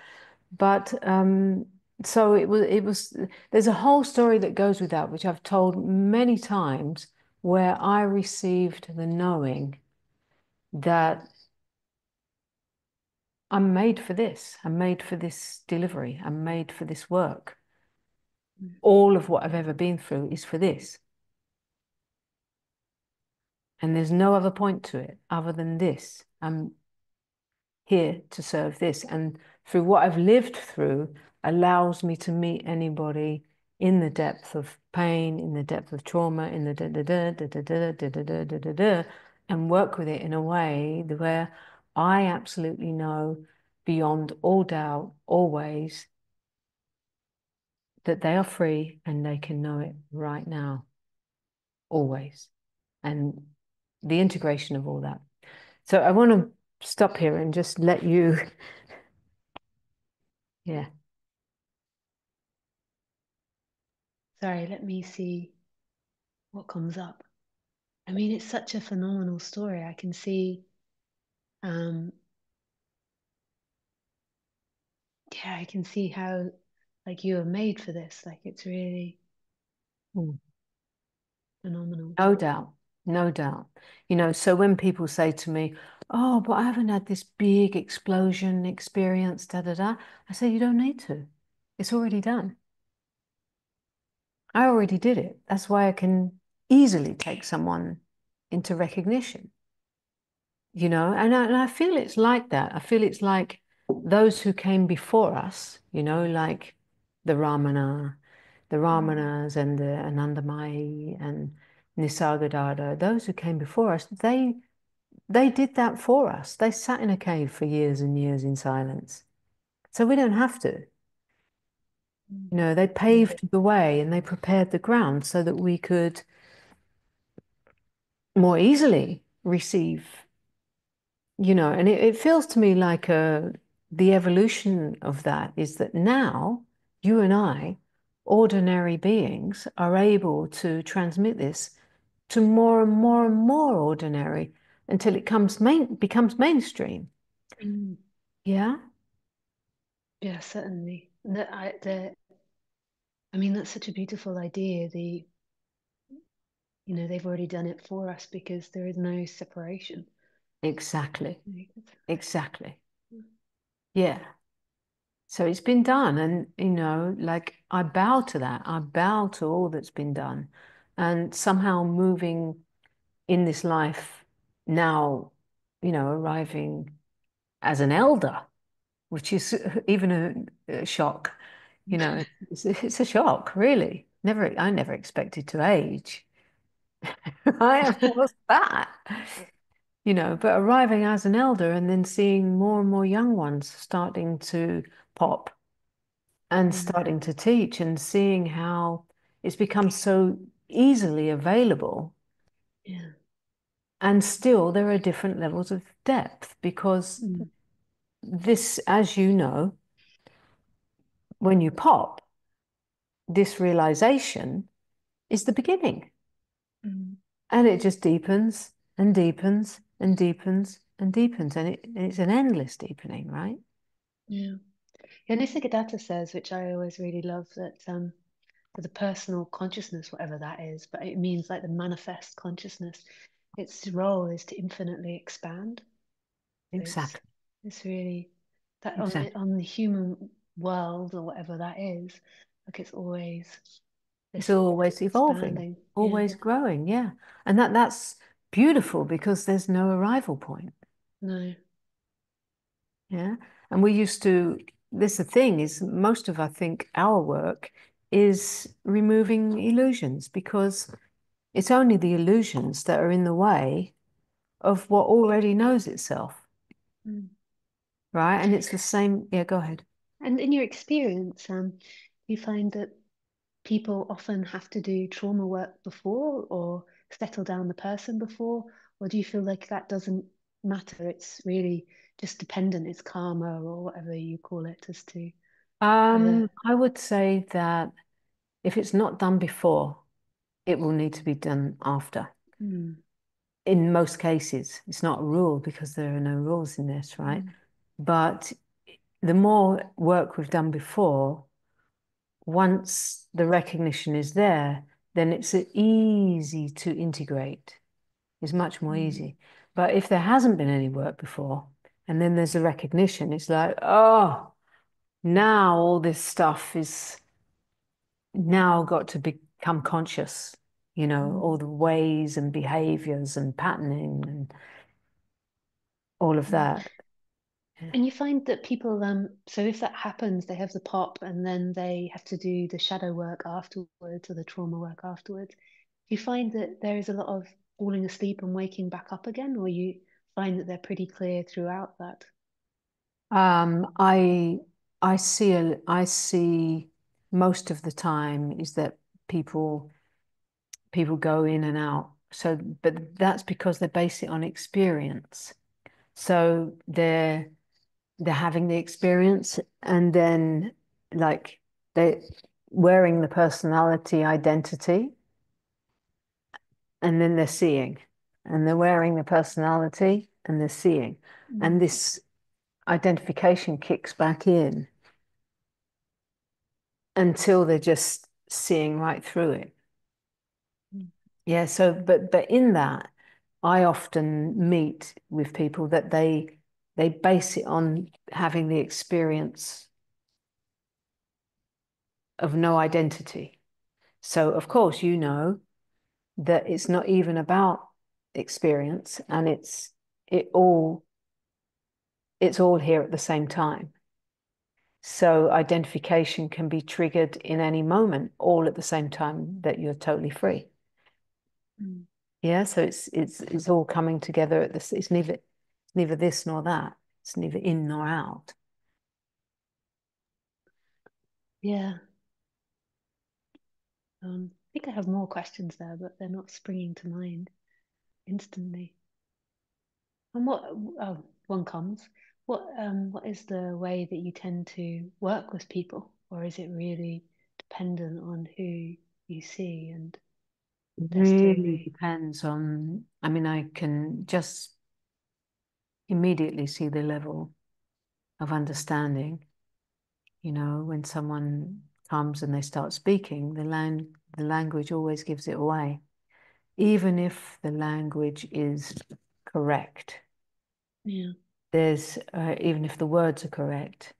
Speaker 1: But so there's a whole story that goes with that, which I've told many times, where I received the knowing that I'm made for this. I'm made for this delivery. I'm made for this work. All of what I've ever been through is for this. And there's no other point to it other than this. I'm here to serve this. And through what I've lived through allows me to meet anybody in the depth of pain, in the depth of trauma, in the da da da da da da da da da da da da, and work with it in a way where I absolutely know beyond all doubt, always, that they are free and they can know it right now, always. And the integration of all that. So I want to stop here and just let you, yeah.
Speaker 2: Sorry, let me see what comes up. I mean, it's such a phenomenal story. I can see, um, yeah, I can see how like you were made for this. Like it's really
Speaker 1: Mm.
Speaker 2: phenomenal.
Speaker 1: No doubt, no doubt. So when people say to me, oh, but I haven't had this big explosion experience, da da da, I say, you don't need to. It's already done. I already did it. That's why I can easily take someone into recognition, and I feel it's like that. I feel it's like those who came before us, like the Ramanas and the Anandamayi and Nisargadatta, those who came before us, they did that for us. They sat in a cave for years and years in silence. So we don't have to. They
Speaker 2: Yeah.
Speaker 1: paved the way and they prepared the ground so that we could more easily receive, and it feels to me like the evolution of that is that now you and I, ordinary beings, are able to transmit this to more and more and more ordinary until it becomes mainstream.
Speaker 2: Mm.
Speaker 1: Yeah,
Speaker 2: Yeah, certainly. I mean, that's such a beautiful idea. They've already done it for us because there is no separation.
Speaker 1: exactly.
Speaker 2: Like,
Speaker 1: Exactly. Yeah. So it's been done. And, like I bow to that. I bow to all that's been done. And somehow moving in this life now, arriving as an elder, which is even a shock. It's a shock, really. I never expected to age. What's that? But arriving as an elder and then seeing more and more young ones starting to pop and
Speaker 2: mm,
Speaker 1: starting to teach and seeing how it's become so easily available.
Speaker 2: yeah.
Speaker 1: And still, there are different levels of depth because
Speaker 2: Mm,
Speaker 1: this, as you know, when you pop, this realization is the beginning.
Speaker 2: mm,
Speaker 1: And it just deepens and deepens and deepens and deepens. And it's an endless deepening, right?
Speaker 2: yeah. Yeah, Nisargadatta says, which I always really love, that for the personal consciousness, whatever that is, but it means like the manifest consciousness, its role is to infinitely expand. So it's
Speaker 1: Exactly.
Speaker 2: it's really that on the
Speaker 1: Exactly.
Speaker 2: on the human world or whatever that is, like it's always
Speaker 1: It's
Speaker 2: this
Speaker 1: always evolving,
Speaker 2: expanding. Yeah.
Speaker 1: always growing. Yeah. And that's beautiful because there's no arrival point.
Speaker 2: No.
Speaker 1: Yeah. And we used to, this the thing is most of, I think, our work is removing illusions because it's only the illusions that are in the way of what already knows itself,
Speaker 2: Mm.
Speaker 1: right? And it's the same. Yeah, go ahead.
Speaker 2: And in your experience, you find that people often have to do trauma work before or settle down the person before, or do you feel like that doesn't matter? It's really just dependent, it's karma or whatever you call it as to whether.
Speaker 1: I would say that if it's not done before, it will need to be done after.
Speaker 2: Mm,
Speaker 1: In most cases, it's not a rule because there are no rules in this, right?
Speaker 2: mm,
Speaker 1: But the more work we've done before, once the recognition is there, then it's easy to integrate. It's much more
Speaker 2: mm,
Speaker 1: easy. But if there hasn't been any work before, and then there's a recognition, it's like, oh, now all this stuff is now got to become conscious, all
Speaker 2: mm,
Speaker 1: the ways and behaviors and patterning and all of
Speaker 2: mm.
Speaker 1: that. Yeah.
Speaker 2: And you find that people, so if that happens, they have the pop and then they have to do the shadow work afterwards or the trauma work afterwards. Do you find that there is a lot of falling asleep and waking back up again, or you find that they're pretty clear throughout that?
Speaker 1: Um, I I see most of the time is that people go in and out. So, but that's because they base it on experience. So they're having the experience, and then like they wearing the personality identity, and then they're seeing, and they're wearing the personality and they're seeing, and this identification kicks back in until they're just seeing right through it. Yeah, so but in that, I often meet with people that they base it on having the experience of no identity. So of course, you know that it's not even about experience, and it all it's all here at the same time. So identification can be triggered in any moment, all at the same time that you're totally free.
Speaker 2: Mm.
Speaker 1: Yeah, so it's all coming together at this. It's neither this nor that. It's neither in nor out.
Speaker 2: Yeah. I think I have more questions there, but they're not springing to mind instantly. And one comes. What is the way that you tend to work with people, or is it really dependent on who you see and
Speaker 1: It
Speaker 2: their
Speaker 1: really
Speaker 2: story?
Speaker 1: depends on, I mean, I can just immediately see the level of understanding. You know, when someone comes and they start speaking, the language always gives it away, even if the language is correct.
Speaker 2: Yeah.
Speaker 1: There's even if the words are correct,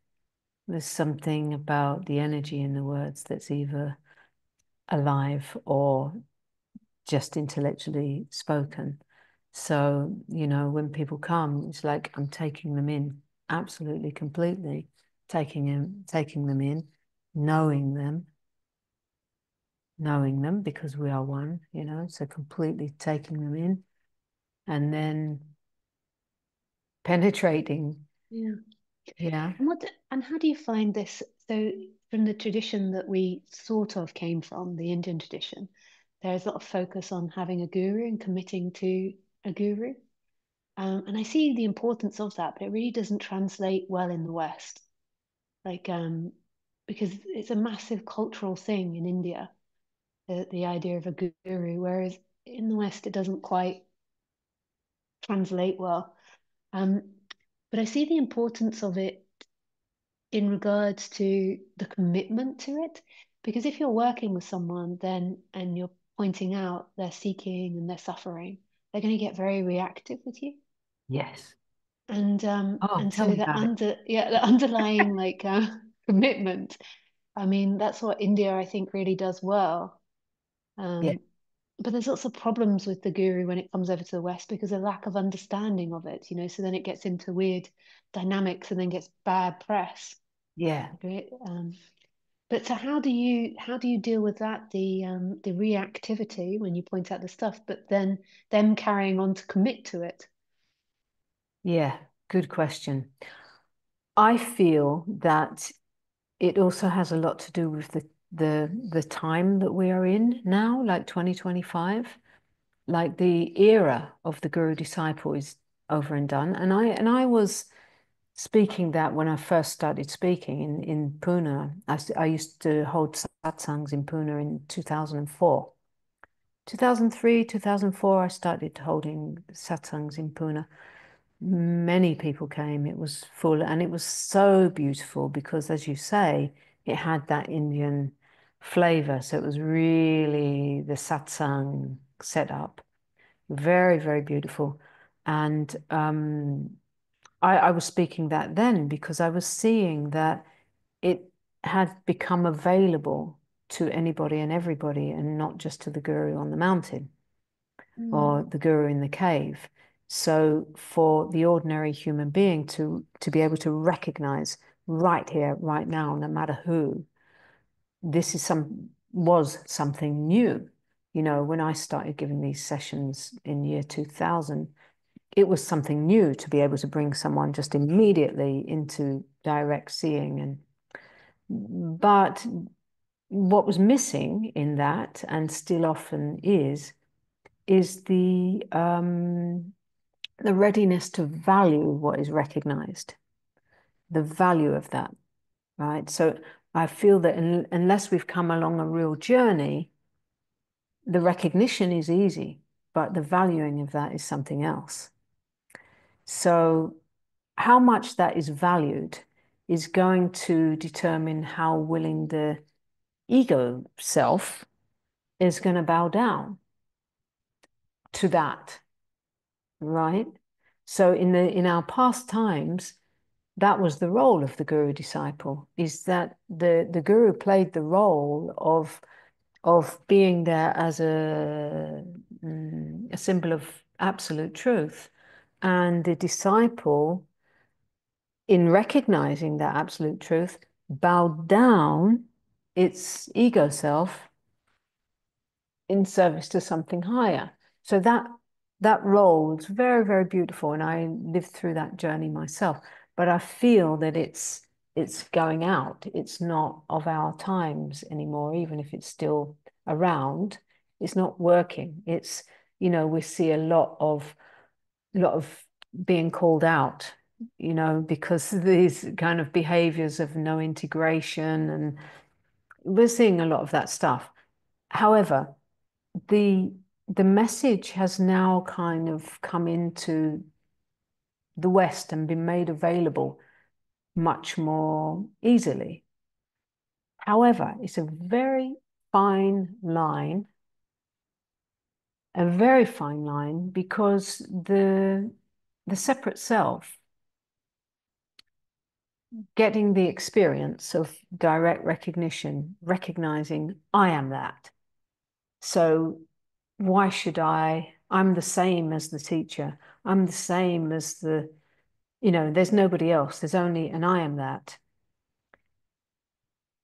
Speaker 1: there's something about the energy in the words that's either alive or just intellectually spoken. So, you know, when people come, it's like I'm taking them in absolutely, completely, taking them in, knowing them, knowing them because we are one, you know, so completely taking them in and then penetrating.
Speaker 2: Yeah.
Speaker 1: Yeah.
Speaker 2: And how do you find this? So from the tradition that we sort of came from, the Indian tradition, there's a lot of focus on having a guru and committing to a guru. And I see the importance of that, but it really doesn't translate well in the West. Like, because it's a massive cultural thing in India, the idea of a guru, whereas in the West it doesn't quite translate well. Um, but I see the importance of it in regards to the commitment to it. Because if you're working with someone then and you're pointing out their seeking and their suffering, they're going to get very reactive with you.
Speaker 1: Yes. Oh,
Speaker 2: And
Speaker 1: tell
Speaker 2: so
Speaker 1: me about it.
Speaker 2: the underlying like commitment, I mean, that's what India I think really does well.
Speaker 1: Yeah.
Speaker 2: Um, but there's lots of problems with the guru when it comes over to the West because of lack of understanding of it, so then it gets into weird dynamics and then gets bad press.
Speaker 1: Yeah.
Speaker 2: Okay. But so how do you deal with that? The reactivity when you point out the stuff, but then them carrying on to commit to it.
Speaker 1: Yeah. Good question. I feel that it also has a lot to do with the time that we are in now, like 2025. Like the era of the guru disciple is over and done. And I was speaking that when I first started speaking in Pune. I used to hold satsangs in Pune in 2004. 2003, 2004, I started holding satsangs in Pune. Many people came. It was full, and it was so beautiful because, as you say, it had that Indian flavor. So it was really the satsang setup. Very, very beautiful. And I was speaking that then because I was seeing that it had become available to anybody and everybody and not just to the guru on the mountain
Speaker 2: Mm,
Speaker 1: or the guru in the cave. So for the ordinary human being to be able to recognize right here, right now, no matter who, this is was something new. You know, when I started giving these sessions in year 2000, it was something new to be able to bring someone just immediately into direct seeing. And but what was missing in that, and still often is the readiness to value what is recognized, the value of that, right? So I feel that unless we've come along a real journey, the recognition is easy, but the valuing of that is something else. So how much that is valued is going to determine how willing the ego self is going to bow down to that, right? So in our past times, that was the role of the guru disciple, is that the guru played the role of being there as a symbol of absolute truth. And the disciple, in recognizing that absolute truth, bowed down its ego self in service to something higher. So that role is very, very beautiful, and I lived through that journey myself. But I feel that it's going out. It's not of our times anymore, even if it's still around. It's not working. It's, we see a lot of being called out, because these kind of behaviors of no integration, and we're seeing a lot of that stuff. However, the message has now kind of come into the West and been made available much more easily. However, it's a very fine line, a very fine line, because the separate self getting the experience of direct recognition, recognizing I am that. So why should I'm the same as the teacher. I'm the same as there's nobody else. There's only an I am that.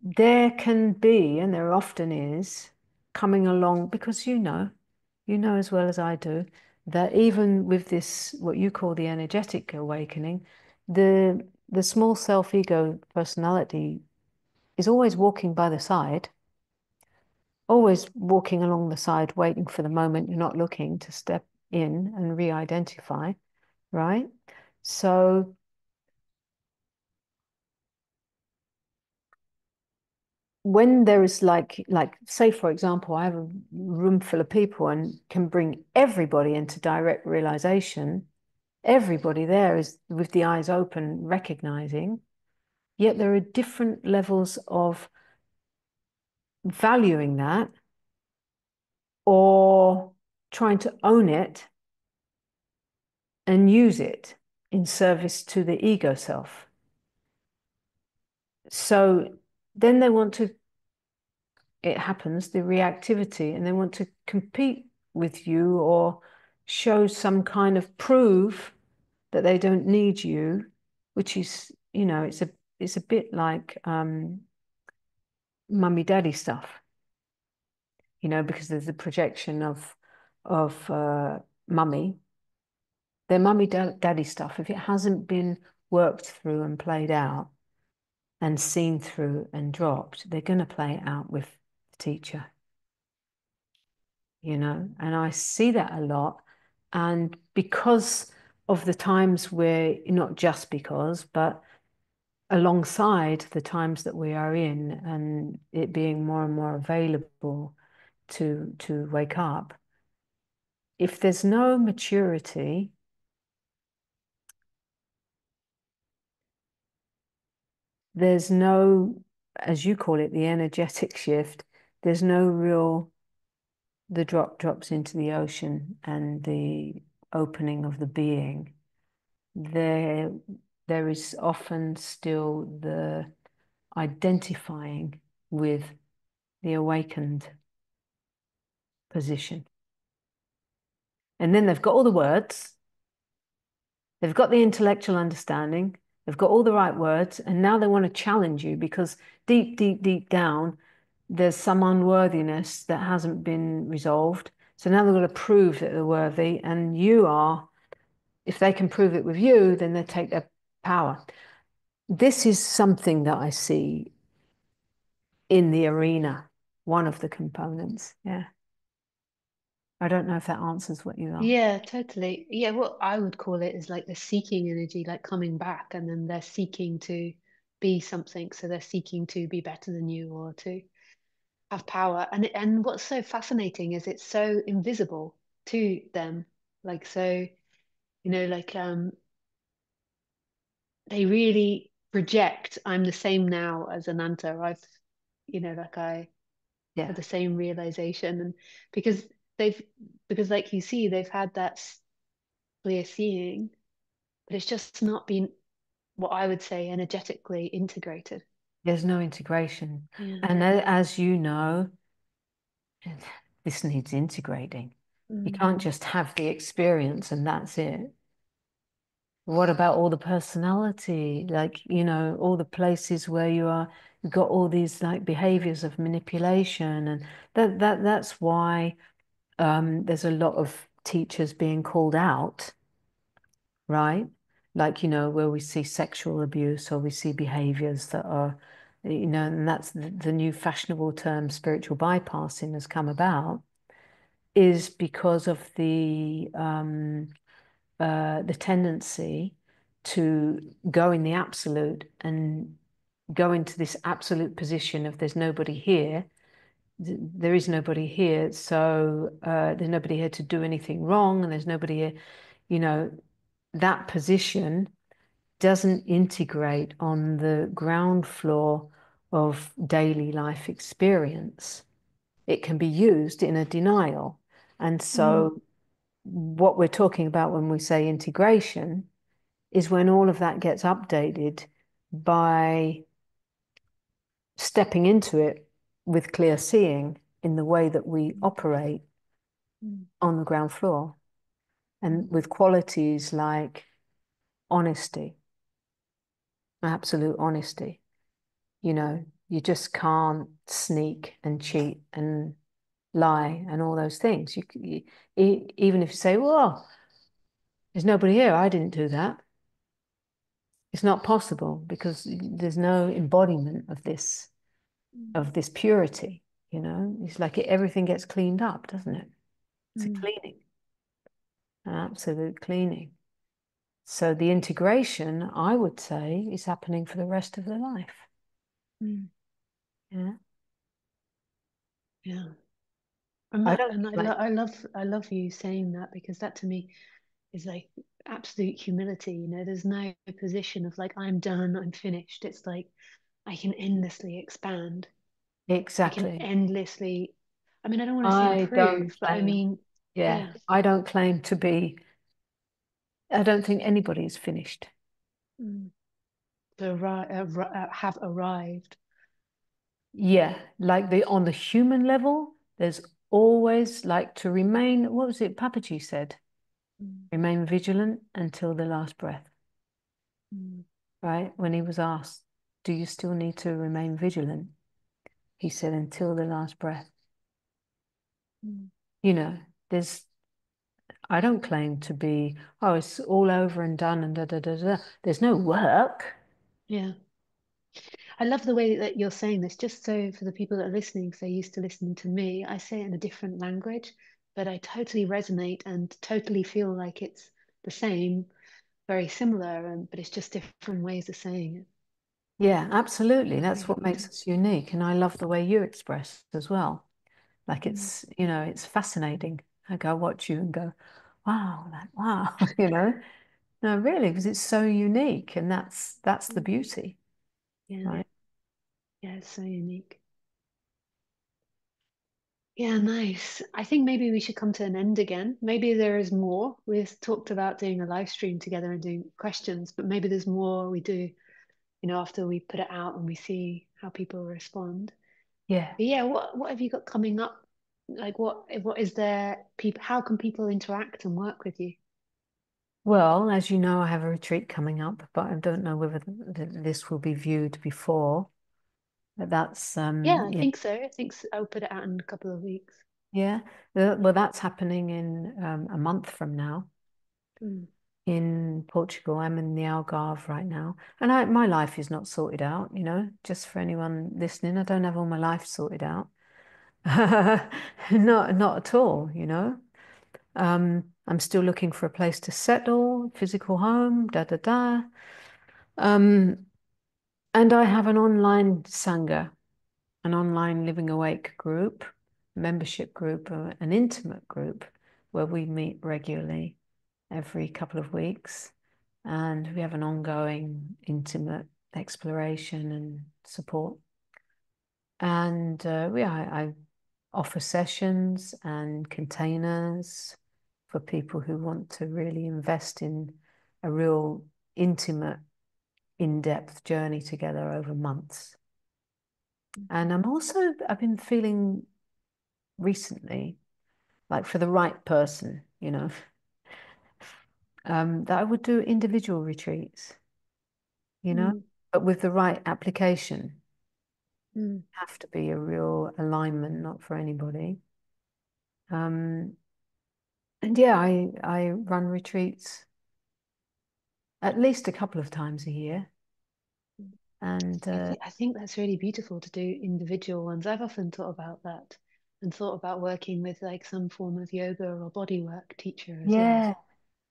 Speaker 1: There can be, and there often is, coming along, because you know as well as I do, that even with this, what you call the energetic awakening, the small self-ego personality is always walking by the side, always walking along the side, waiting for the moment you're not looking to step in and re-identify, right? So when there is like say, for example, I have a room full of people and can bring everybody into direct realization, everybody there is with the eyes open, recognizing, yet there are different levels of valuing that or trying to own it and use it in service to the ego self. So then they want to, it happens, the reactivity, and they want to compete with you or show some kind of proof that they don't need you, which is, it's a bit like mummy daddy stuff, because there's the projection of mummy, their mummy daddy stuff. If it hasn't been worked through and played out and seen through and dropped, they're going to play it out with the teacher, and I see that a lot. And because of the times where, not just because, but alongside the times that we are in, and it being more and more available to wake up, if there's no maturity, there's no, as you call it, the energetic shift, there's no real, the drop drops into the ocean and the opening of the being. There is often still the identifying with the awakened position. And then they've got all the words, they've got the intellectual understanding, they've got all the right words, and now they want to challenge you because deep, deep, deep down, there's some unworthiness that hasn't been resolved. So now they've got to prove that they're worthy, and you are, if they can prove it with you, then they take their power. This is something that I see in the arena, one of the components. Yeah. I don't know if that answers what you are.
Speaker 2: Yeah, totally. Yeah, what I would call it is like the seeking energy, like coming back, and then they're seeking to be something. So they're seeking to be better than you or to have power. And what's so fascinating is it's so invisible to them. Like so, like they really project, I'm the same now as Ananta. Like I
Speaker 1: Yeah.
Speaker 2: had the same realization. And because they've, because like you see, they've had that clear seeing, but it's just not been what I would say energetically integrated.
Speaker 1: There's no integration.
Speaker 2: Yeah.
Speaker 1: And as you know, this needs integrating. You
Speaker 2: Mm,
Speaker 1: can't just have the experience and that's it. What about all the personality? Like, all the places where you've got all these like behaviors of manipulation, and that's why there's a lot of teachers being called out, right? Like, where we see sexual abuse or we see behaviors that are, and that's the new fashionable term, spiritual bypassing has come about, is because of the tendency to go in the absolute and go into this absolute position of there's nobody here. There is nobody here, so there's nobody here to do anything wrong, and there's nobody here. You know, that position doesn't integrate on the ground floor of daily life experience. It can be used in a denial. And
Speaker 2: mm,
Speaker 1: so, what we're talking about when we say integration is when all of that gets updated by stepping into it with clear seeing in the way that we operate
Speaker 2: mm,
Speaker 1: on the ground floor,
Speaker 2: mm,
Speaker 1: and with qualities like honesty, absolute honesty. You just can't sneak and cheat and lie and all those things. Even if you say, well, there's nobody here, I didn't do that. It's not possible because there's no embodiment of this
Speaker 2: mm,
Speaker 1: of this purity. It's like everything gets cleaned up, doesn't it? It's a
Speaker 2: mm,
Speaker 1: cleaning, an absolute cleaning. So the integration, I would say, is happening for the rest of their life.
Speaker 2: mm.
Speaker 1: Yeah.
Speaker 2: Yeah. And
Speaker 1: I
Speaker 2: that,
Speaker 1: don't
Speaker 2: and
Speaker 1: like
Speaker 2: I love you saying that, because that to me is like absolute humility. There's no position of like, I'm done, I'm finished. It's like I can endlessly expand. I can
Speaker 1: exactly.
Speaker 2: endlessly, I mean, I don't want to say
Speaker 1: I don't
Speaker 2: improve, but I
Speaker 1: claim,
Speaker 2: mean,
Speaker 1: yeah,
Speaker 2: yeah.
Speaker 1: I don't claim to be, I don't think anybody is finished.
Speaker 2: Mm. Have arrived.
Speaker 1: Yeah, like on the human level, there's always like to remain, what was it Papaji said?
Speaker 2: Mm,
Speaker 1: Remain vigilant until the last breath,
Speaker 2: mm,
Speaker 1: right? When he was asked, do you still need to remain vigilant? He said, until the last breath.
Speaker 2: mm.
Speaker 1: You know, there's, I don't claim to be, oh, it's all over and done and da da da da. There's no work.
Speaker 2: Yeah. I love the way that you're saying this, just so for the people that are listening, if they're used to listening to me, I say it in a different language, but I totally resonate and totally feel like it's the same, very similar, but it's just different ways of saying it.
Speaker 1: Yeah, absolutely. That's
Speaker 2: Very
Speaker 1: what makes us unique. And I love the way you express as well. Like
Speaker 2: mm,
Speaker 1: it's fascinating. Like I watch you and go, wow, like, wow, No, really, because it's so unique and that's the
Speaker 2: mm.
Speaker 1: beauty,
Speaker 2: Yeah,
Speaker 1: right?
Speaker 2: yeah, it's so unique. Yeah, nice. I think maybe we should come to an end again. Maybe there is more. We've talked about doing a live stream together and doing questions, but maybe there's more we do, after we put it out and we see how people respond.
Speaker 1: Yeah.
Speaker 2: But yeah, what have you got coming up? Like what is there people how can people interact and work with you?
Speaker 1: Well, as you know, I have a retreat coming up, but I don't know whether this will be viewed before. But that's
Speaker 2: Yeah, I
Speaker 1: yeah,
Speaker 2: think so. I'll put it out in a couple of weeks.
Speaker 1: yeah. Well, that's happening in a month from now.
Speaker 2: Mm.
Speaker 1: in Portugal. I'm in the Algarve right now, and my life is not sorted out, you know, just for anyone listening. I don't have all my life sorted out. Not at all, you know. I'm still looking for a place to settle, physical home, da da da. Um, and I have an online Sangha, an online Living Awake group, membership group, an intimate group where we meet regularly every couple of weeks. And we have an ongoing intimate exploration and support. And I offer sessions and containers for people who want to really invest in a real intimate, in-depth journey together over months. And I've been feeling recently, like for the right person, you know, that I would do individual retreats, you know,
Speaker 2: Mm,
Speaker 1: but with the right application.
Speaker 2: mm.
Speaker 1: Have to be a real alignment, not for anybody. Um, and yeah, I run retreats at least a couple of times a year. And
Speaker 2: I think that's really beautiful to do individual ones. I've often thought about that and thought about working with like some form of yoga or body work teacher as well.
Speaker 1: yeah,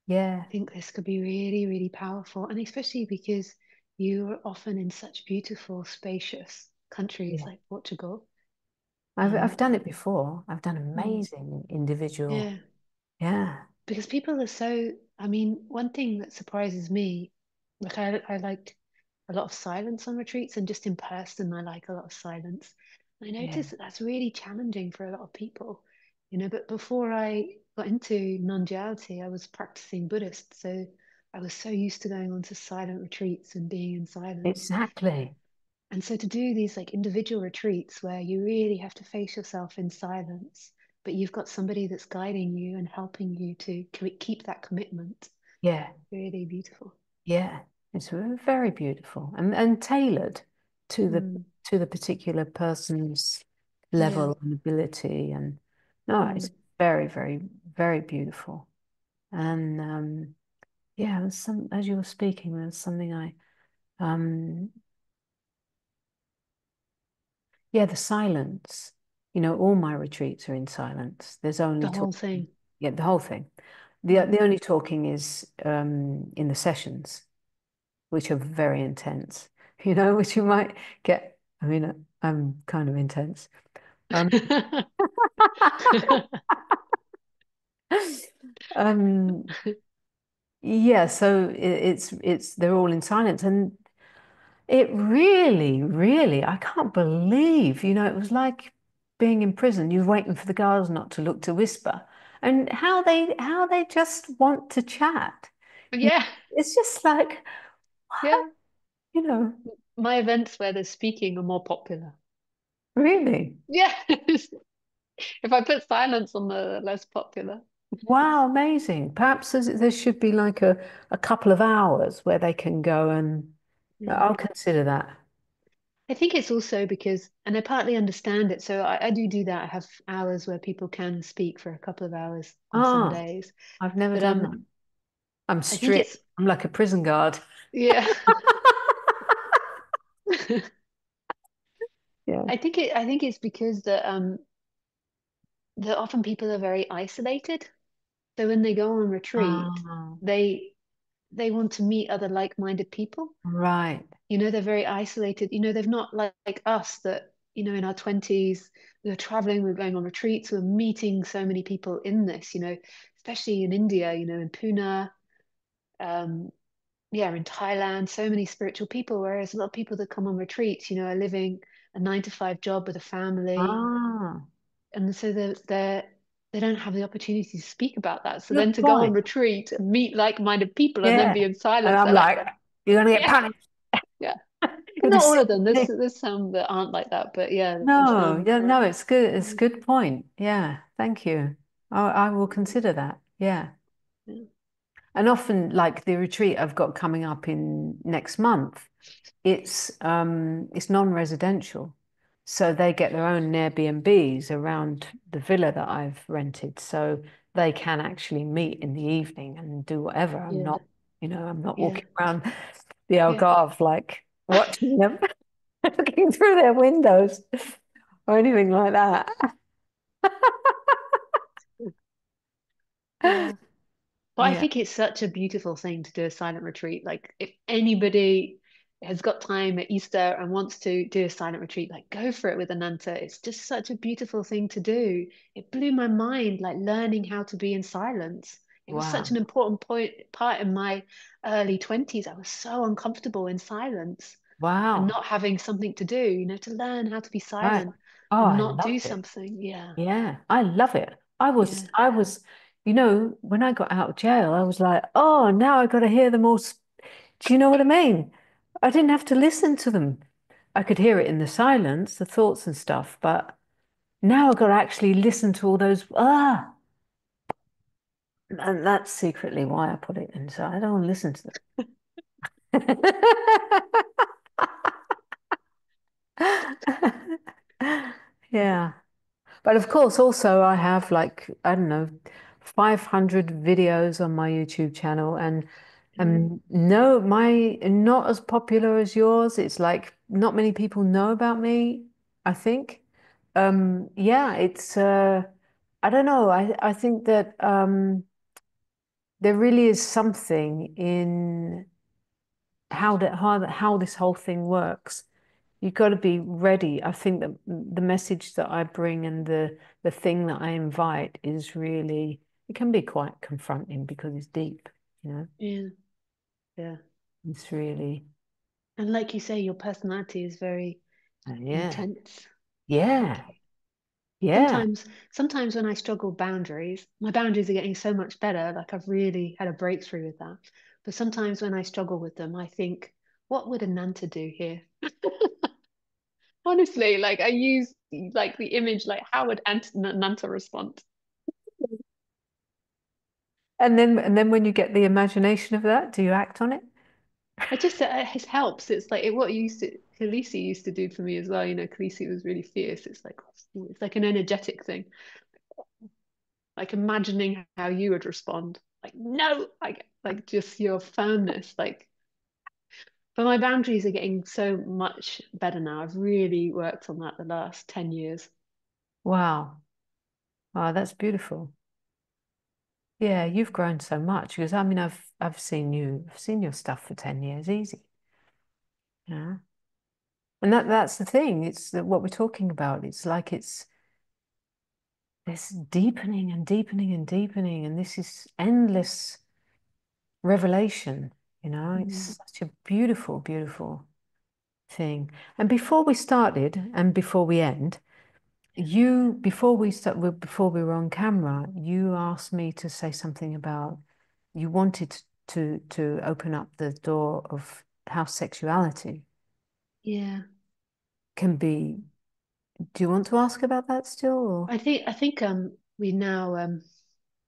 Speaker 1: yeah,
Speaker 2: I think this could be really, really powerful, and especially because you are often in such beautiful, spacious countries
Speaker 1: yeah.
Speaker 2: like Portugal.
Speaker 1: I've done it before. I've done
Speaker 2: Mm,
Speaker 1: amazing individual.
Speaker 2: yeah,
Speaker 1: Yeah,
Speaker 2: because people are so, I mean, one thing that surprises me, like I liked a lot of silence on retreats, and just in person, I like a lot of silence. I
Speaker 1: yeah.
Speaker 2: noticed that that's really challenging for a lot of people, you know. But before I got into non-duality, I was practicing Buddhist, so I was so used to going on to silent retreats and being in silence.
Speaker 1: Exactly.
Speaker 2: And so to do these like individual retreats where you really have to face yourself in silence, but you've got somebody that's guiding you and helping you to keep that commitment,
Speaker 1: Yeah,
Speaker 2: really beautiful.
Speaker 1: yeah. It's very beautiful and tailored to
Speaker 2: Mm,
Speaker 1: the particular person's
Speaker 2: yeah.
Speaker 1: level and ability. And no, it's
Speaker 2: Mm.
Speaker 1: very, very, very beautiful. And yeah, there's as you were speaking, there's something um yeah, the silence. You know, all my retreats are in silence. There's only
Speaker 2: The
Speaker 1: talk.
Speaker 2: whole thing.
Speaker 1: Yeah, the whole thing.
Speaker 2: Mm.
Speaker 1: The only talking is in the sessions, which are very intense, you know, which you might get. I mean, I'm kind of intense. Um, um, yeah, so it's they're all in silence, and it really, really, I can't believe, you know, it was like being in prison. You're waiting for the guards not to look to whisper, and how they just want to chat.
Speaker 2: Yeah,
Speaker 1: It's just like,
Speaker 2: yeah.
Speaker 1: you know,
Speaker 2: My events where there's speaking are more popular.
Speaker 1: really.
Speaker 2: Yeah. If I put silence on the less popular.
Speaker 1: Wow, amazing. Perhaps there should be like a couple of hours where they can go and
Speaker 2: Mm.
Speaker 1: I'll consider that.
Speaker 2: I think it's also because, and I partly understand it. So I do that. I have hours where people can speak for a couple of hours on some
Speaker 1: Ah,
Speaker 2: days.
Speaker 1: I've never
Speaker 2: But
Speaker 1: done that. I'm
Speaker 2: I think
Speaker 1: strict.
Speaker 2: it's,
Speaker 1: I'm like a prison guard.
Speaker 2: yeah.
Speaker 1: Yeah.
Speaker 2: I think it's because that often people are very isolated. So when they go on retreat,
Speaker 1: Ah,
Speaker 2: they they want to meet other like-minded people.
Speaker 1: right.
Speaker 2: You know, they're very isolated. You know, they've not like us that, you know, in our 20s, we were traveling, we were going on retreats, we were meeting so many people in this, you know, especially in India, you know, in Pune, um, yeah, in Thailand, so many spiritual people. Whereas a lot of people that come on retreats, you know, are living a 9 to 5 job with a family.
Speaker 1: Ah,
Speaker 2: And so they don't have the opportunity to speak about that. So then
Speaker 1: good
Speaker 2: to go on
Speaker 1: point.
Speaker 2: retreat and meet like-minded people and then
Speaker 1: Yeah.
Speaker 2: be in
Speaker 1: And
Speaker 2: silence,
Speaker 1: I'm
Speaker 2: they're like,
Speaker 1: like, you're gonna get
Speaker 2: yeah,
Speaker 1: punished.
Speaker 2: yeah. But
Speaker 1: You'll be
Speaker 2: not all
Speaker 1: sitting
Speaker 2: of them.
Speaker 1: there.
Speaker 2: There's some that aren't like that. But yeah, there's
Speaker 1: No,
Speaker 2: some.
Speaker 1: yeah, no, it's good. It's a
Speaker 2: Mm,
Speaker 1: good point. Yeah, thank you. I will
Speaker 2: mm,
Speaker 1: consider that. Yeah.
Speaker 2: yeah.
Speaker 1: And often, like the retreat I've got coming up in next month, it's non-residential. So they get their own Airbnbs around the villa that I've rented. So they can actually meet in the evening and do whatever. I'm
Speaker 2: Yeah.
Speaker 1: not, I'm not
Speaker 2: Yeah.
Speaker 1: walking around the
Speaker 2: Yeah.
Speaker 1: Algarve like watching them, looking through their windows or anything like that.
Speaker 2: Yeah. But I
Speaker 1: Yeah.
Speaker 2: think it's such a beautiful thing to do a silent retreat. Like, if anybody has got time at Easter and wants to do a silent retreat, like, go for it with Ananta. It's just such a beautiful thing to do. It blew my mind, like learning how to be in silence. It was such
Speaker 1: Wow.
Speaker 2: an important part in my early 20s. I was so uncomfortable in silence and
Speaker 1: Wow.
Speaker 2: not having something to do, to learn how to be
Speaker 1: Right.
Speaker 2: silent
Speaker 1: Oh,
Speaker 2: and
Speaker 1: I
Speaker 2: not do
Speaker 1: loved it.
Speaker 2: something. Yeah.
Speaker 1: Yeah, I love it.
Speaker 2: Yeah.
Speaker 1: I was, when I got out of jail, I was like, oh, now I got to hear them all. Do you know what I mean? I didn't have to listen to them. I could hear it in the silence, the thoughts and stuff, but now I've got to actually listen to all those, and that's secretly why I put it inside. I don't want to listen to them. Yeah. But of course, also I have like, I don't know, 500 videos on my YouTube channel and
Speaker 2: Mm.
Speaker 1: no, my not as popular as yours. It's like not many people know about me, I think. Yeah, it's I don't know. I think that there really is something in how this whole thing works. You've got to be ready. I think that the message that I bring and the thing that I invite is really, it can be quite confronting because it's deep, you know.
Speaker 2: Yeah. Yeah.
Speaker 1: It's really,
Speaker 2: And like you say, your personality is very
Speaker 1: yeah,
Speaker 2: intense.
Speaker 1: yeah,
Speaker 2: Like,
Speaker 1: yeah.
Speaker 2: sometimes when I struggle with boundaries, my boundaries are getting so much better. Like, I've really had a breakthrough with that. But sometimes when I struggle with them, I think, what would Ananta do here? Honestly, like, I use like the image, like, how would Ananta respond?
Speaker 1: And then when you get the imagination of that, do you act on it?
Speaker 2: I just it helps. It's like what Khaleesi used to do for me as well. Khaleesi was really fierce. It's like an energetic thing, like imagining how you would respond. Like, no, like just your firmness. Like, but my boundaries are getting so much better now. I've really worked on that the last 10 years.
Speaker 1: Wow. Wow, that's beautiful. Yeah, you've grown so much because I mean I've seen your stuff for 10 years easy. Yeah. And that's the thing. It's that what we're talking about. It's like it's this deepening and deepening and deepening, and this is endless revelation.
Speaker 2: Mm.
Speaker 1: It's such a beautiful, beautiful thing. And before we started, and before we end, before we were on camera, you asked me to say something about you wanted to open up the door of how sexuality
Speaker 2: Yeah,
Speaker 1: can be. Do you want to ask about that still, or?
Speaker 2: I think we now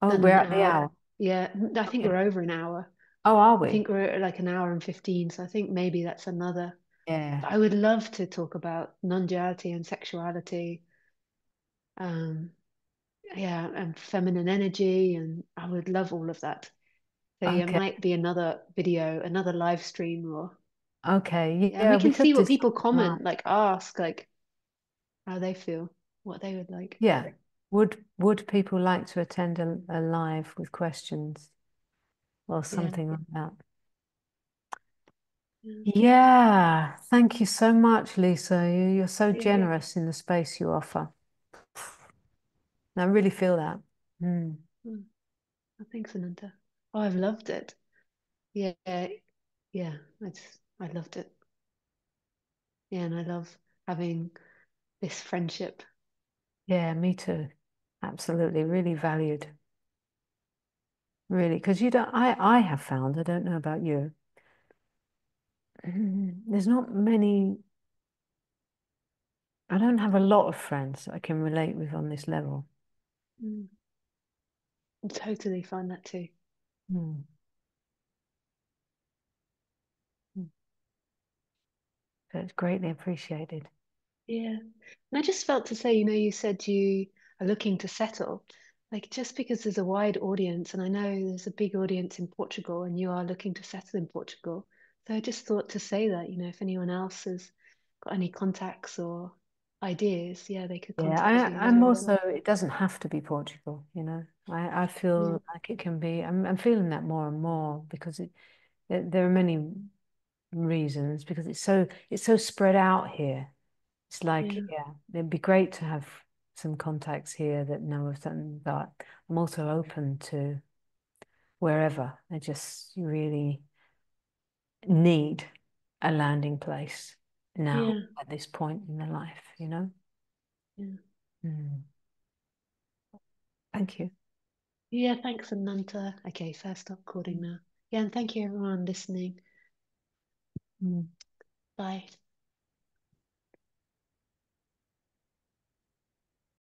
Speaker 1: Oh,
Speaker 2: done
Speaker 1: we're
Speaker 2: an
Speaker 1: at the
Speaker 2: hour.
Speaker 1: hour.
Speaker 2: Yeah, I think
Speaker 1: Okay.
Speaker 2: we're over an hour.
Speaker 1: Oh, are
Speaker 2: I
Speaker 1: we?
Speaker 2: think we're at like an hour and 15. So I think maybe that's another.
Speaker 1: Yeah.
Speaker 2: I would love to talk about non-duality and sexuality. Um, yeah, and feminine energy, and I would love all of that. So yeah, it
Speaker 1: Okay.
Speaker 2: might be another video, another live stream, or
Speaker 1: Okay.
Speaker 2: yeah, and
Speaker 1: Yeah,
Speaker 2: we
Speaker 1: we
Speaker 2: can
Speaker 1: could
Speaker 2: see
Speaker 1: do
Speaker 2: what people
Speaker 1: something like that.
Speaker 2: comment, like ask, like how they feel, what they would like.
Speaker 1: Yeah. Would people like to attend a live with questions or
Speaker 2: Yeah,
Speaker 1: something like that?
Speaker 2: yeah,
Speaker 1: Yeah. Thank you so much, Lisa. You're so
Speaker 2: yeah.
Speaker 1: generous in the space you offer. I really feel that. Mm.
Speaker 2: Mm. Oh, thanks, Ananta. Oh, I've loved it. Yeah, yeah. I loved it. Yeah, and I love having this friendship.
Speaker 1: Yeah, me too. Absolutely. Really valued. Really. Because I have found, I don't know about you, there's not many, I don't have a lot of friends I can relate with on this level.
Speaker 2: Mm. I totally find that too.
Speaker 1: Mm. Mm. So it's greatly appreciated.
Speaker 2: Yeah. And I just felt to say, you said you are looking to settle. Like just because there's a wide audience, and I know there's a big audience in Portugal, and you are looking to settle in Portugal. So I just thought to say that, if anyone else has got any contacts or ideas, yeah, they could
Speaker 1: Yeah,
Speaker 2: contact you as
Speaker 1: I'm
Speaker 2: well.
Speaker 1: also, it doesn't have to be Portugal, you know. I
Speaker 2: Yeah.
Speaker 1: feel like it can be, I'm feeling that more and more because there are many reasons because it's so spread out here. It's like,
Speaker 2: Yeah.
Speaker 1: yeah, it'd be great to have some contacts here that know of something, but I'm also open to wherever. I just really need a landing place now
Speaker 2: Yeah.
Speaker 1: at this point in the life, you know?
Speaker 2: Yeah.
Speaker 1: Mm. Thank you.
Speaker 2: Yeah, thanks, Ananta. Okay, so I'll stop recording now. Yeah, and thank you everyone listening.
Speaker 1: Mm.
Speaker 2: Bye.